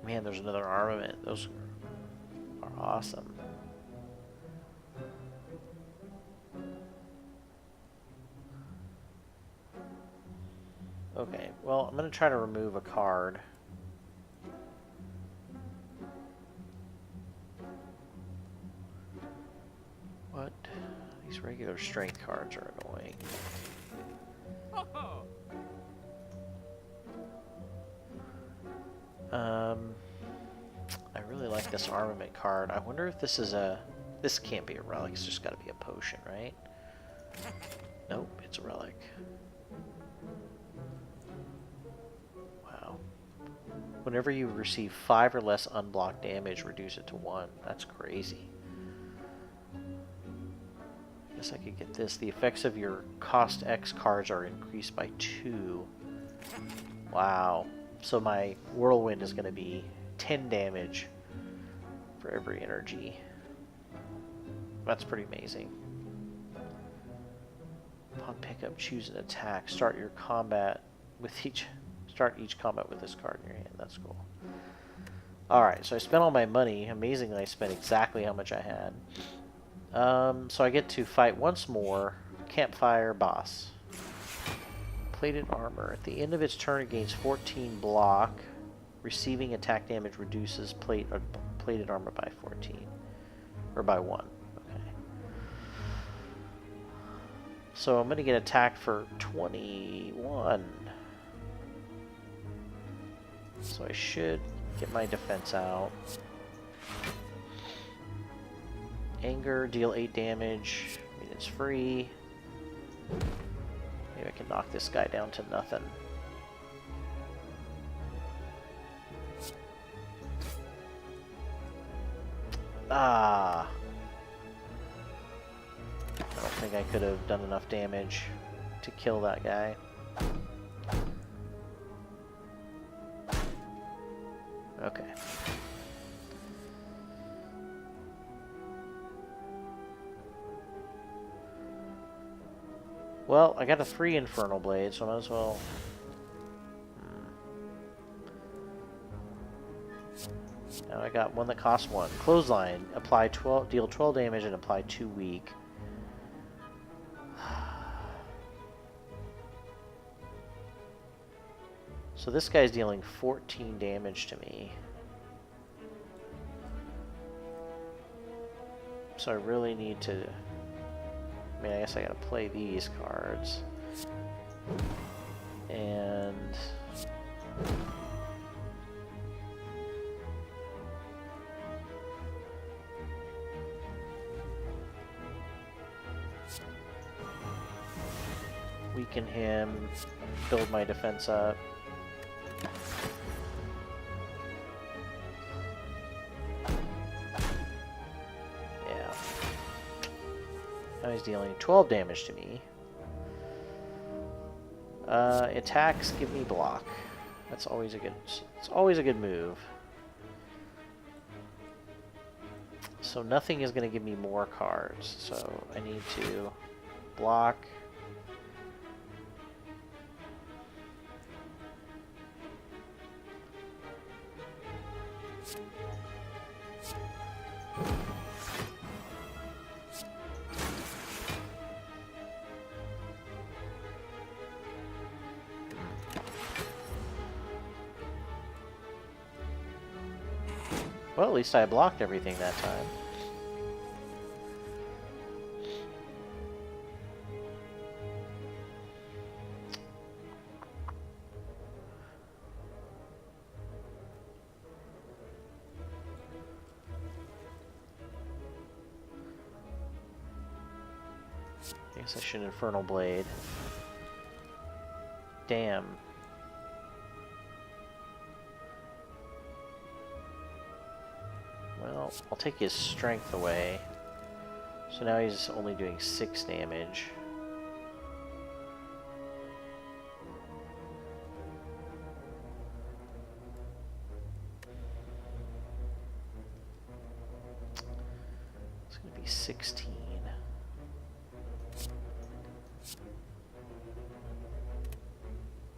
Man, there's another armament. Those are awesome. Okay, well, I'm going to try to remove a card. What? These regular strength cards are annoying. I really like this armament card. I wonder if this is a... This can't be a relic. It's just got to be a potion, right? Nope, it's a relic. Wow. Whenever you receive 5 or less unblocked damage, reduce it to 1. That's crazy. Guess I could get this. The effects of your cost X cards are increased by 2. Wow. So my whirlwind is going to be 10 damage for every energy. That's pretty amazing. Upon pickup, choose an attack. Start each combat with this card in your hand. That's cool. Alright, so I spent all my money. Amazingly, I spent exactly how much I had. So I get to fight once more. Campfire boss. Plated armor. At the end of its turn, it gains 14 block. Receiving attack damage reduces plated armor by 14. Or by 1. Okay. So I'm going to get attacked for 21. So I should get my defense out. Anger, deal 8 damage. I mean, it's free. Maybe I can knock this guy down to nothing. Ah! I don't think I could have done enough damage to kill that guy. Okay. Well, I got a 3 Infernal Blade, so I might as well... Now I got one that costs 1. Clothesline. Apply 12, deal 12 damage and apply 2 weak. So this guy's dealing 14 damage to me. So I really need to... I mean, I guess I gotta play these cards. And... weaken him, build my defense up. Yeah. Now he's dealing 12 damage to me. Attacks give me block. That's always a good. It's always a good move. So nothing is going to give me more cards. So I need to block. Well, at least I blocked everything that time. I guess I should Infernal Blade. Damn. Well, I'll take his strength away. So now he's only doing 6 damage. It's going to be 16.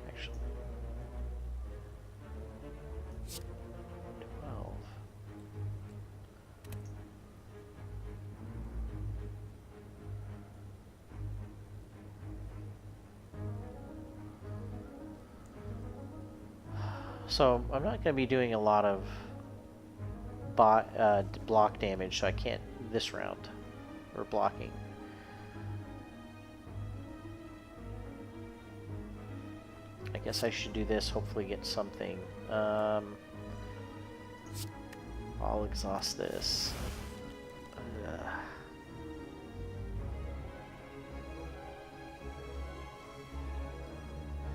Actually, 12. So I'm not going to be doing a lot of block damage, so I can't this round, or blocking. I guess I should do this, hopefully get something. I'll exhaust this.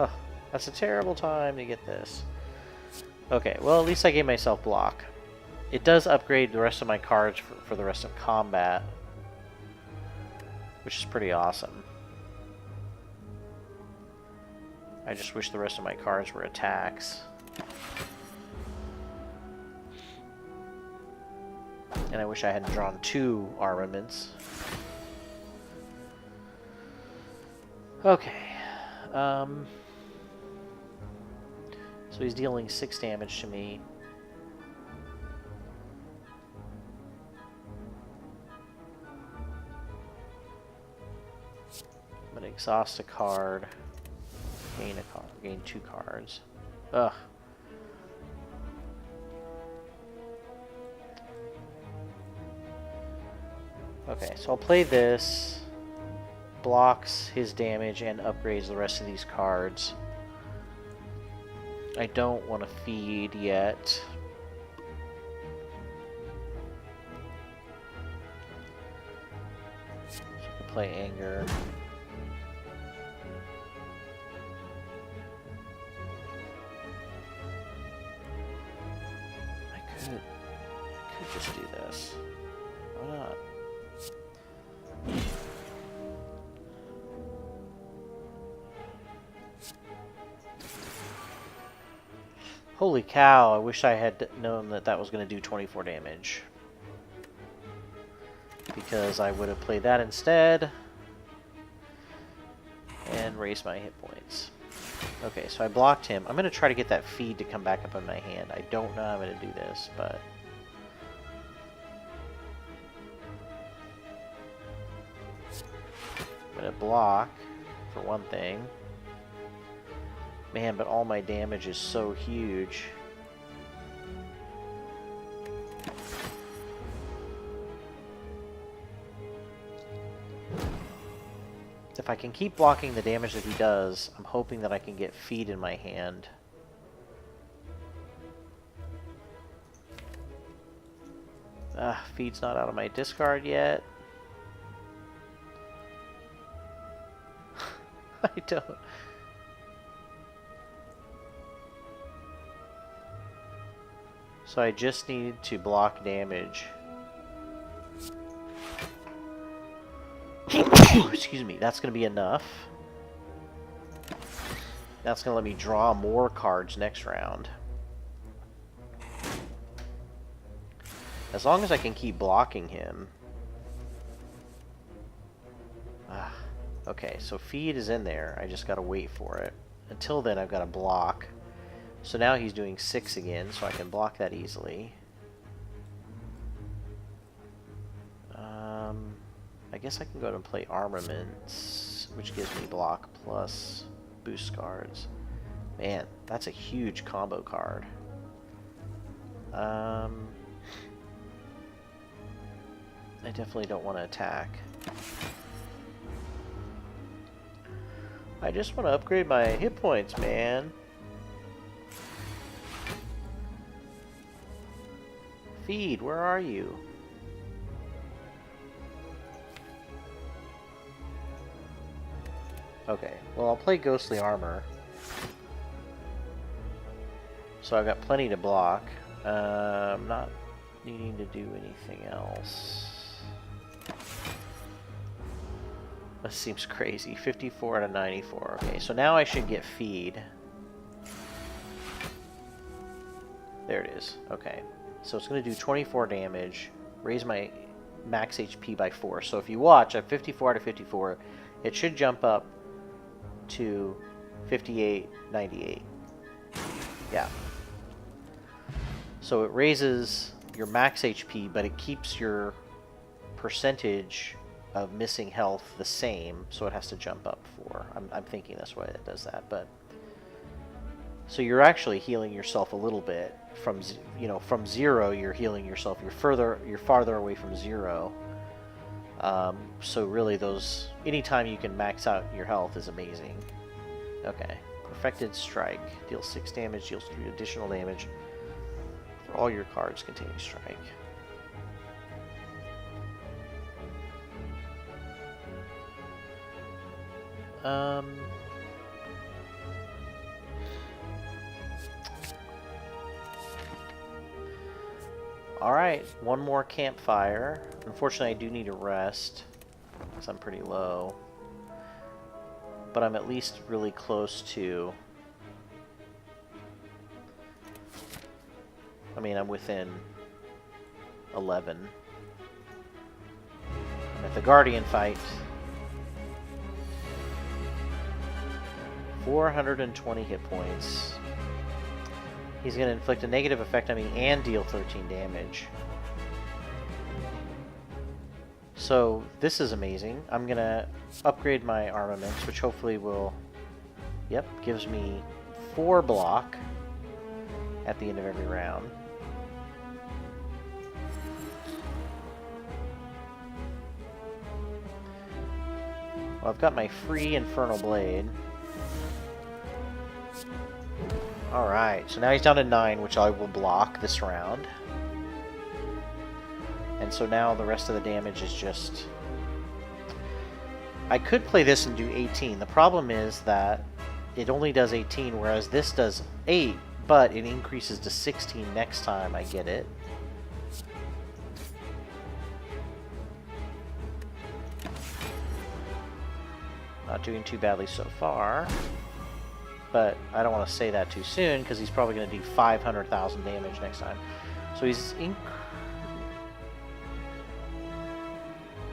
Oh, that's a terrible time to get this. Okay, well at least I gave myself block. It does upgrade the rest of my cards for the rest of combat, which is pretty awesome. I just wish the rest of my cards were attacks. And I wish I hadn't drawn 2 armaments. Okay. So he's dealing 6 damage to me. I'm gonna exhaust a card. Gain a card. Gain 2 cards. Ugh. Okay, so I'll play this. Blocks his damage and upgrades the rest of these cards. I don't want to feed yet. So I can play Anger. I could just do this. Why not? Holy cow, I wish I had known that that was going to do 24 damage. Because I would have played that instead. And raised my hit points. Okay, so I blocked him. I'm going to try to get that feed to come back up in my hand. I don't know how I'm going to do this, but... I'm going to block, for one thing. Man, but all my damage is so huge. If I can keep blocking the damage that he does, I'm hoping that I can get feed in my hand. Feed's not out of my discard yet. I don't... So I just need to block damage. Excuse me, that's going to be enough. That's going to let me draw more cards next round. As long as I can keep blocking him. Okay, so feed is in there. I just got to wait for it. Until then, I've got to block. So now he's doing 6 again, so I can block that easily. I guess I can go ahead and play Armaments, which gives me block plus boost cards. Man, that's a huge combo card. I definitely don't want to attack. I just want to upgrade my hit points, man. Feed, where are you? Okay, well, I'll play Ghostly Armor. So I've got plenty to block. I'm not needing to do anything else. This seems crazy. 54 out of 94. Okay, so now I should get feed. There it is. Okay. So it's going to do 24 damage, raise my max HP by 4. So if you watch, I'm 54 out of 54. It should jump up to 58.98. Yeah. So it raises your max HP, but it keeps your percentage of missing health the same, so it has to jump up 4. I'm thinking that's why it does that, but so you're actually healing yourself a little bit from, you know, from 0. You're healing yourself. You're farther away from 0. So really, those anytime you can max out your health is amazing. Okay, Perfected Strike deals 6 damage, deals 3 additional damage for all your cards containing strike. Alright, one more campfire. Unfortunately, I do need a rest, because I'm pretty low. But I'm at least really close to... I mean, I'm within 11. I'm at the Guardian fight. 420 hit points. He's going to inflict a negative effect on me and deal 13 damage. So this is amazing. I'm going to upgrade my armaments, which hopefully will, yep, gives me 4 block at the end of every round. Well, I've got my free Infernal Blade. Alright, so now he's down to 9, which I will block this round. And so now the rest of the damage is just... I could play this and do 18. The problem is that it only does 18, whereas this does 8, but it increases to 16 next time I get it. Not doing too badly so far. But I don't want to say that too soon, because he's probably going to do 500,000 damage next time. So he's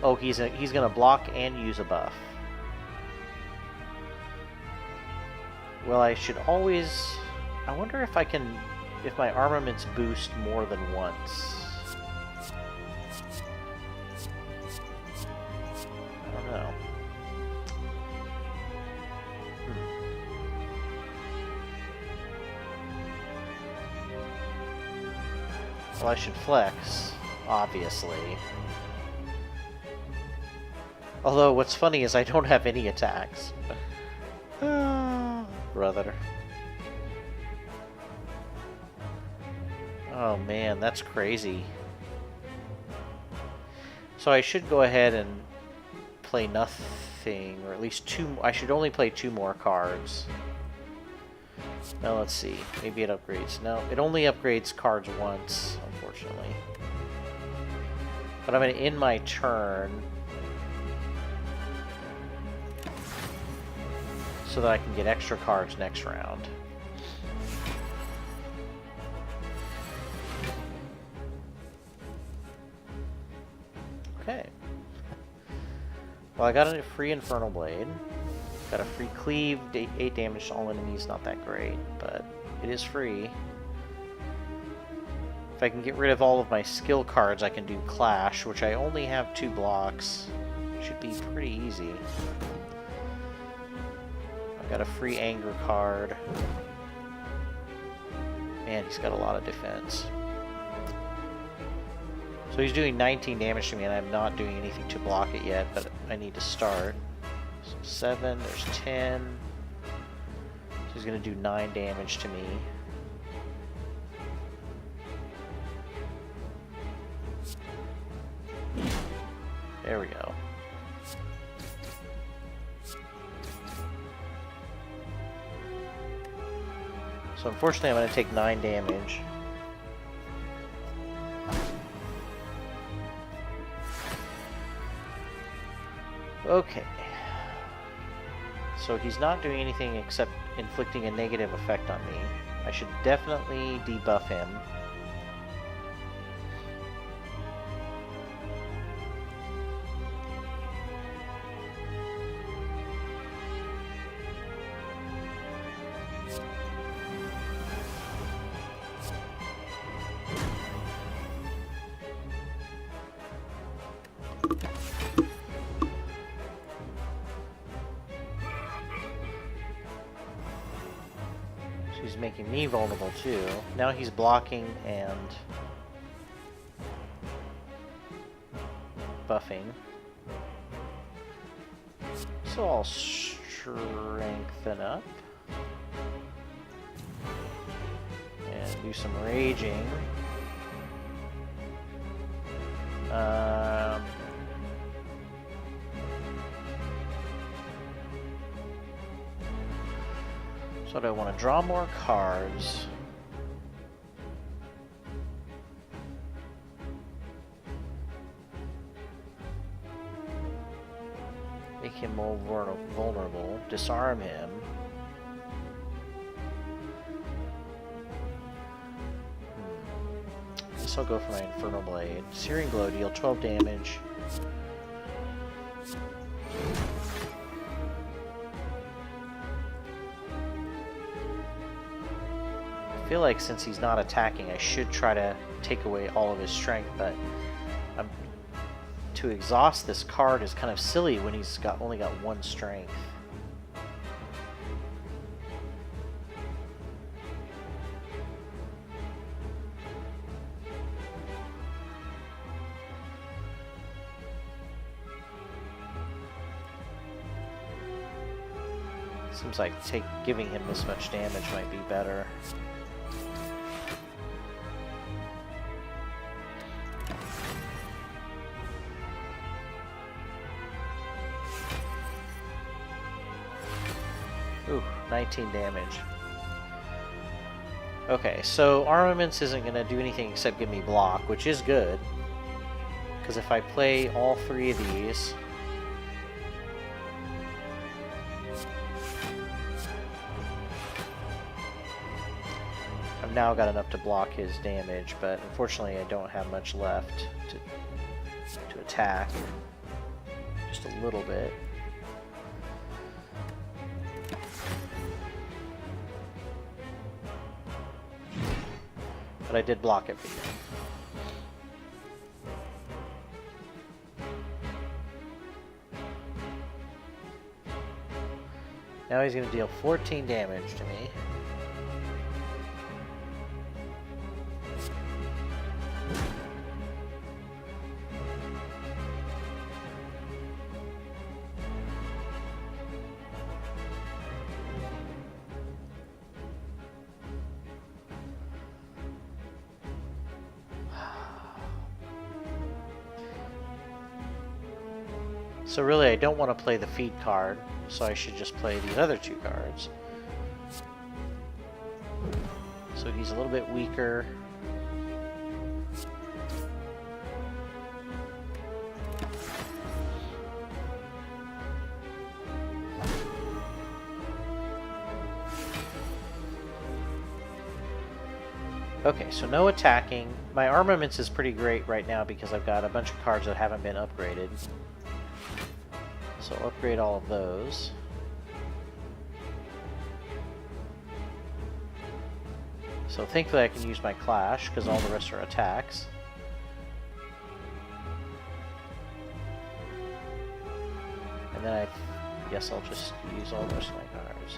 oh, he's going to block and use a buff. Well, I should always... I wonder if I can... if my armaments boost more than once. I don't know. Well, I should flex, obviously. Although, what's funny is I don't have any attacks. Brother. Oh man, that's crazy. So I should go ahead and play nothing, or at least 2... I should only play 2 more cards. Now let's see. Maybe it upgrades. No, it only upgrades cards once, unfortunately. But I'm going to end my turn so that I can get extra cards next round. Okay. Well, I got a free Infernal Blade. Got a free Cleave, 8 damage to all enemies, not that great, but it is free. If I can get rid of all of my skill cards, I can do Clash, which I only have 2 blocks. Should be pretty easy. I've got a free Anger card. Man, he's got a lot of defense. So So he's doing 19 damage to me, and I'm not doing anything to block it yet, but I need to start. So 7, there's 10. So he's going to do 9 damage to me. There we go. So unfortunately I'm going to take 9 damage. Okay. So he's not doing anything except inflicting a negative effect on me. I should definitely debuff him. He's making me vulnerable too. Now he's blocking and buffing. So I'll strengthen up and do some raging. So do I want to draw more cards? Make him more vulnerable. Disarm him. I guess I'll go for my Infernal Blade. Searing Blow, deal 12 damage. I feel like since he's not attacking, I should try to take away all of his strength, but to exhaust this card is kind of silly when he's only got 1 strength. Seems like giving him this much damage might be better. Ooh, 19 damage. Okay, so Armaments isn't going to do anything except give me block, which is good. Because if I play all 3 of these... I've now got enough to block his damage, but unfortunately I don't have much left to attack. Just a little bit. But I did block everything. Now he's going to deal 14 damage to me. So really I don't want to play the feed card, so I should just play these other 2 cards. So he's a little bit weaker. Okay, so no attacking. My Armaments is pretty great right now because I've got a bunch of cards that haven't been upgraded. So I'll upgrade all of those. So thankfully I can use my Clash because all the rest are attacks. And then I guess I'll just use all the rest of my cards.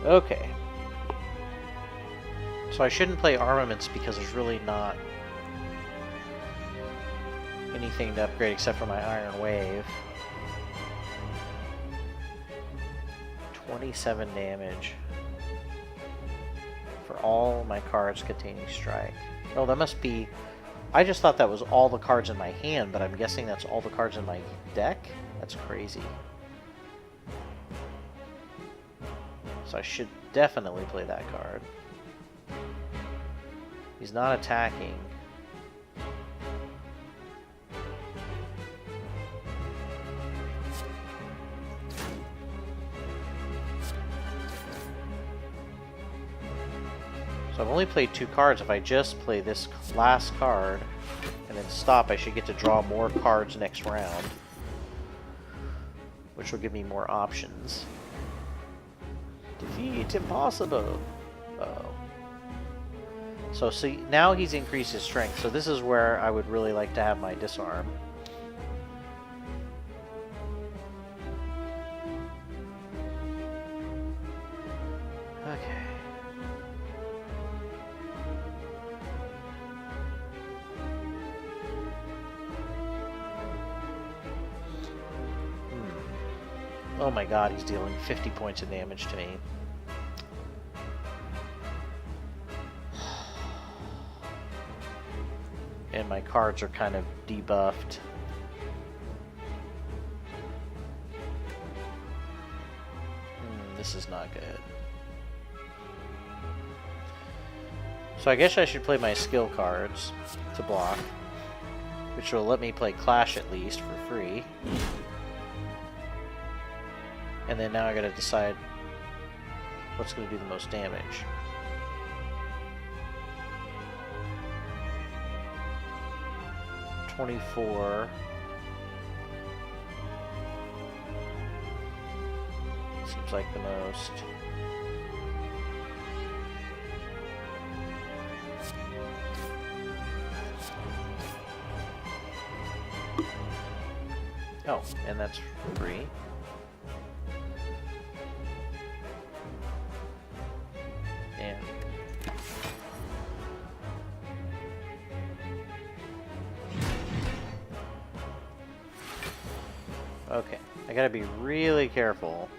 Okay. So I shouldn't play armaments because there's really not anything to upgrade except for my Iron Wave. 27 damage for all my cards containing strike. Oh, that must be... I just thought that was all the cards in my hand, but I'm guessing that's all the cards in my deck? That's crazy. So I should definitely play that card. He's not attacking. So I've only played 2 cards. If I just play this last card and then stop, I should get to draw more cards next round, which will give me more options. Defeat impossible. Uh-oh. So see, now he's increased his strength. So this is where I would really like to have my disarm. Okay. Oh my god, he's dealing 50 points of damage to me. And my cards are kind of debuffed. This is not good. So I guess I should play my skill cards to block, which will let me play Clash at least for free. And then now I gotta decide what's gonna do the most damage. $24. Seems like the most. Oh, and that's free. And okay, I gotta be really careful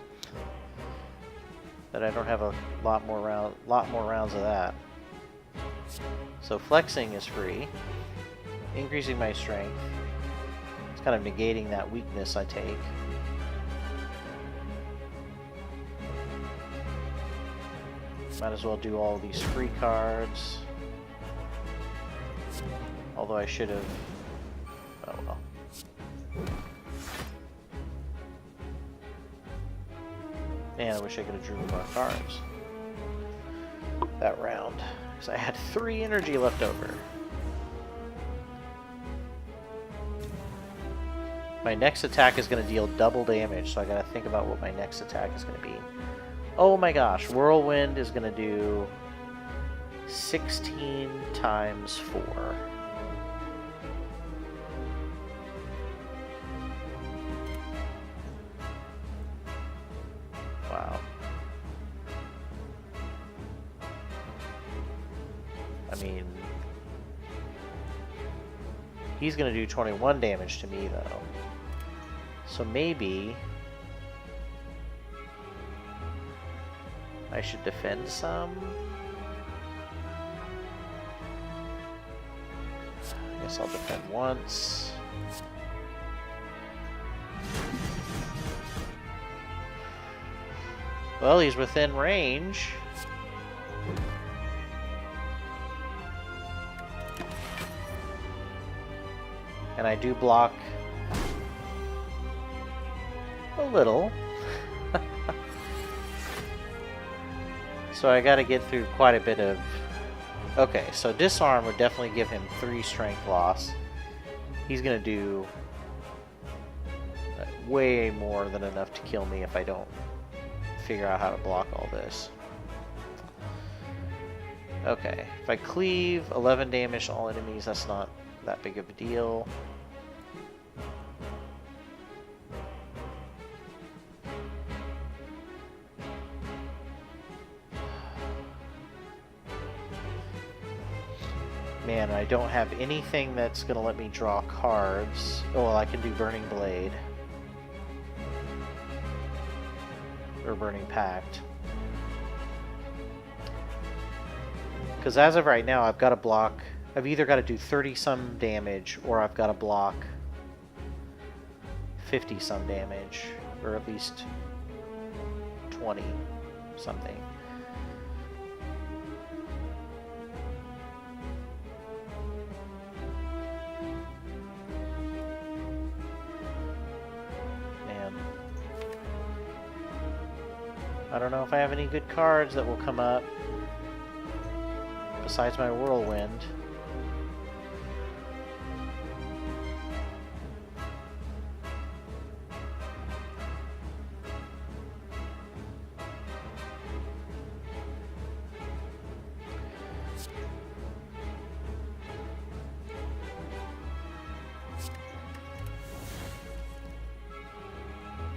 that I don't have a lot more rounds of that. So flexing is free, increasing my strength. It's kind of negating that weakness I take. Might as well do all these free cards. Although I should have... oh well. Man, I wish I could have drew more cards that round, because I had 3 energy left over. My next attack is going to deal double damage, so I got to think about what my next attack is going to be. Oh my gosh, Whirlwind is going to do 16 times 4. Wow. I mean, he's going to do 21 damage to me, though. So maybe I should defend some. I guess I'll defend once. Well, he's within range. And I do block a little. So I gotta get through quite a bit of... okay, so disarm would definitely give him 3 strength loss. He's gonna do way more than enough to kill me if I don't figure out how to block all this. Okay, if I cleave, 11 damage to all enemies, that's not that big of a deal. Man, I don't have anything that's going to let me draw cards. Oh, well, I can do Burning Blade. Or Burning Pact. Because as of right now, I've got to block... I've either got to do 30-some damage, or I've got to block 50-some damage. Or at least 20-something. I don't know if I have any good cards that will come up besides my Whirlwind.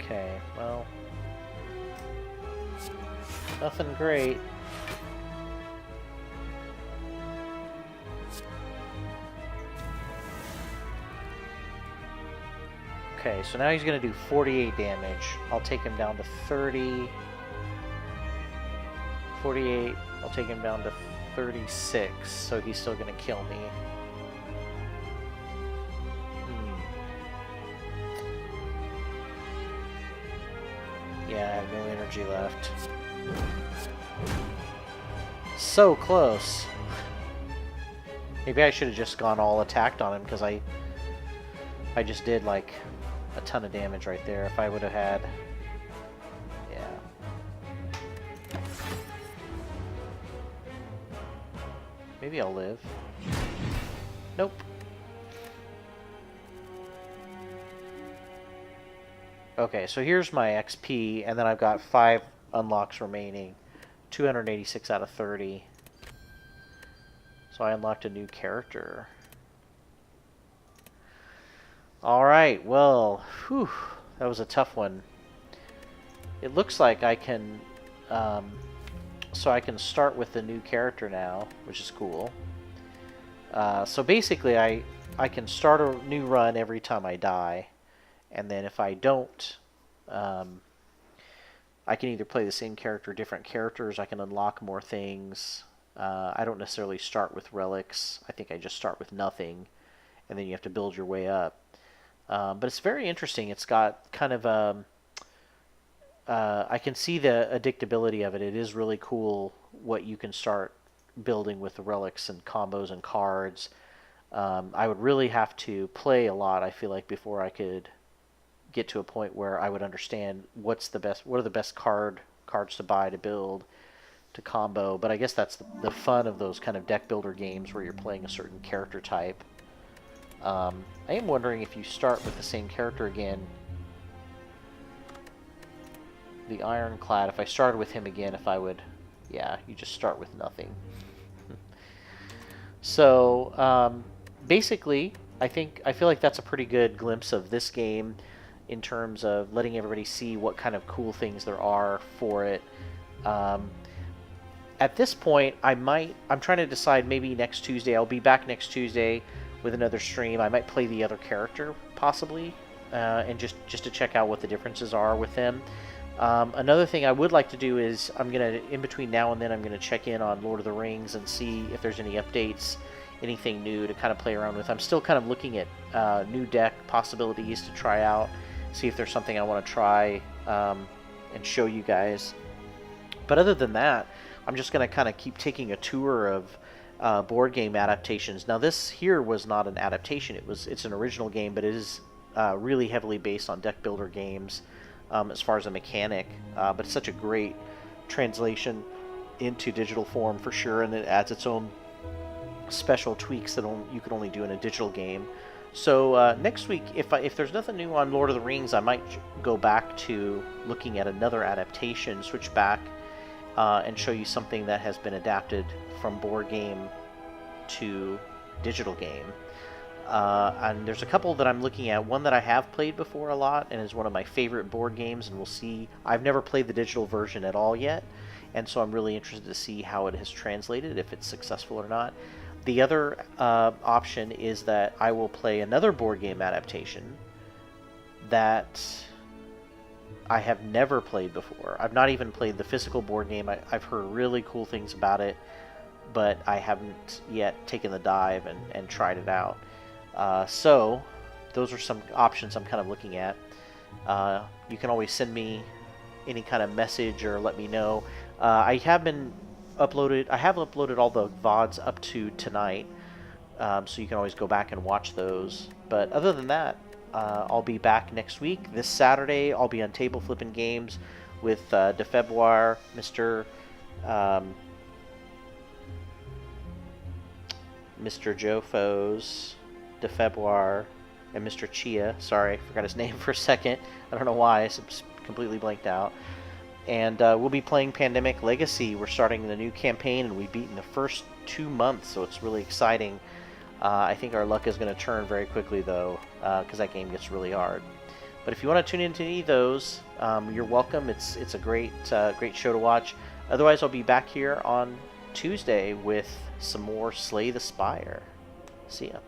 Okay, well... nothing great. Okay, so now he's going to do 48 damage. I'll take him down to 30. 48. I'll take him down to 36, so he's still going to kill me. Yeah, I have no energy left. So close. Maybe I should have just gone all attacked on him, because I just did like a ton of damage right there. If I would have had... yeah. Maybe I'll live. Nope. Okay, so here's my XP, and then I've got 5 unlocks remaining. 286 out of 30. So I unlocked a new character. Alright, well, whew, that was a tough one. It looks like I can... so I can start with the new character now, which is cool. So basically, I can start a new run every time I die. And then if I don't, I can either play the same character or different characters. I can unlock more things. I don't necessarily start with relics. I think I just start with nothing. And then you have to build your way up. But it's very interesting. It's got kind of I can see the addictability of it. It is really cool what you can start building with the relics and combos and cards. I would really have to play a lot, I feel like, before I could get to a point where I would understand what are the best cards to buy to build, to combo. But I guess that's the fun of those kind of deck builder games where you're playing a certain character type. I am wondering if you start with the same character again. The Ironclad, if I started with him again, if I would... yeah, you just start with nothing. So, basically, I feel like that's a pretty good glimpse of this game in terms of letting everybody see what kind of cool things there are for it. At this point, I'm trying to decide, maybe next Tuesday. I'll be back next Tuesday with another stream. I might play the other character, possibly, and just to check out what the differences are with them. Another thing I would like to do is, in between now and then, I'm gonna check in on Lord of the Rings and see if there's any updates, anything new to kind of play around with. I'm still kind of looking at new deck possibilities to try out, see if there's something I want to try and show you guys. But other than that, I'm just going to kind of keep taking a tour of board game adaptations. Now, this here was not an adaptation. It's an original game, but it is really heavily based on deck builder games as far as a mechanic. But it's such a great translation into digital form for sure, and it adds its own special tweaks that you can only do in a digital game. So next week, if there's nothing new on Lord of the Rings, I might go back to looking at another adaptation, switch back, and show you something that has been adapted from board game to digital game. And there's a couple that I'm looking at. One that I have played before a lot and is one of my favorite board games, and we'll see. I've never played the digital version at all yet, and so I'm really interested to see how it has translated, if it's successful or not. The other option is that I will play another board game adaptation that I have never played before. I've not even played the physical board game. I've heard really cool things about it, but I haven't yet taken the dive and tried it out. So those are some options I'm kind of looking at. You can always send me any kind of message or let me know. I have uploaded all the VODs up to tonight, so you can always go back and watch those. But other than that, I'll be back next week. This Saturday, I'll be on Table Flipping Games with DeFebvoir, Mr. Joe Foes, DeFebvoir, and Mr. Chia. Sorry, I forgot his name for a second. I don't know why. I completely blanked out. And we'll be playing Pandemic Legacy. We're starting the new campaign, and we've beaten the first 2 months, so it's really exciting. I think our luck is going to turn very quickly, though, because that game gets really hard. But if you want to tune into any of those, you're welcome. It's a great show to watch. Otherwise, I'll be back here on Tuesday with some more Slay the Spire. See ya.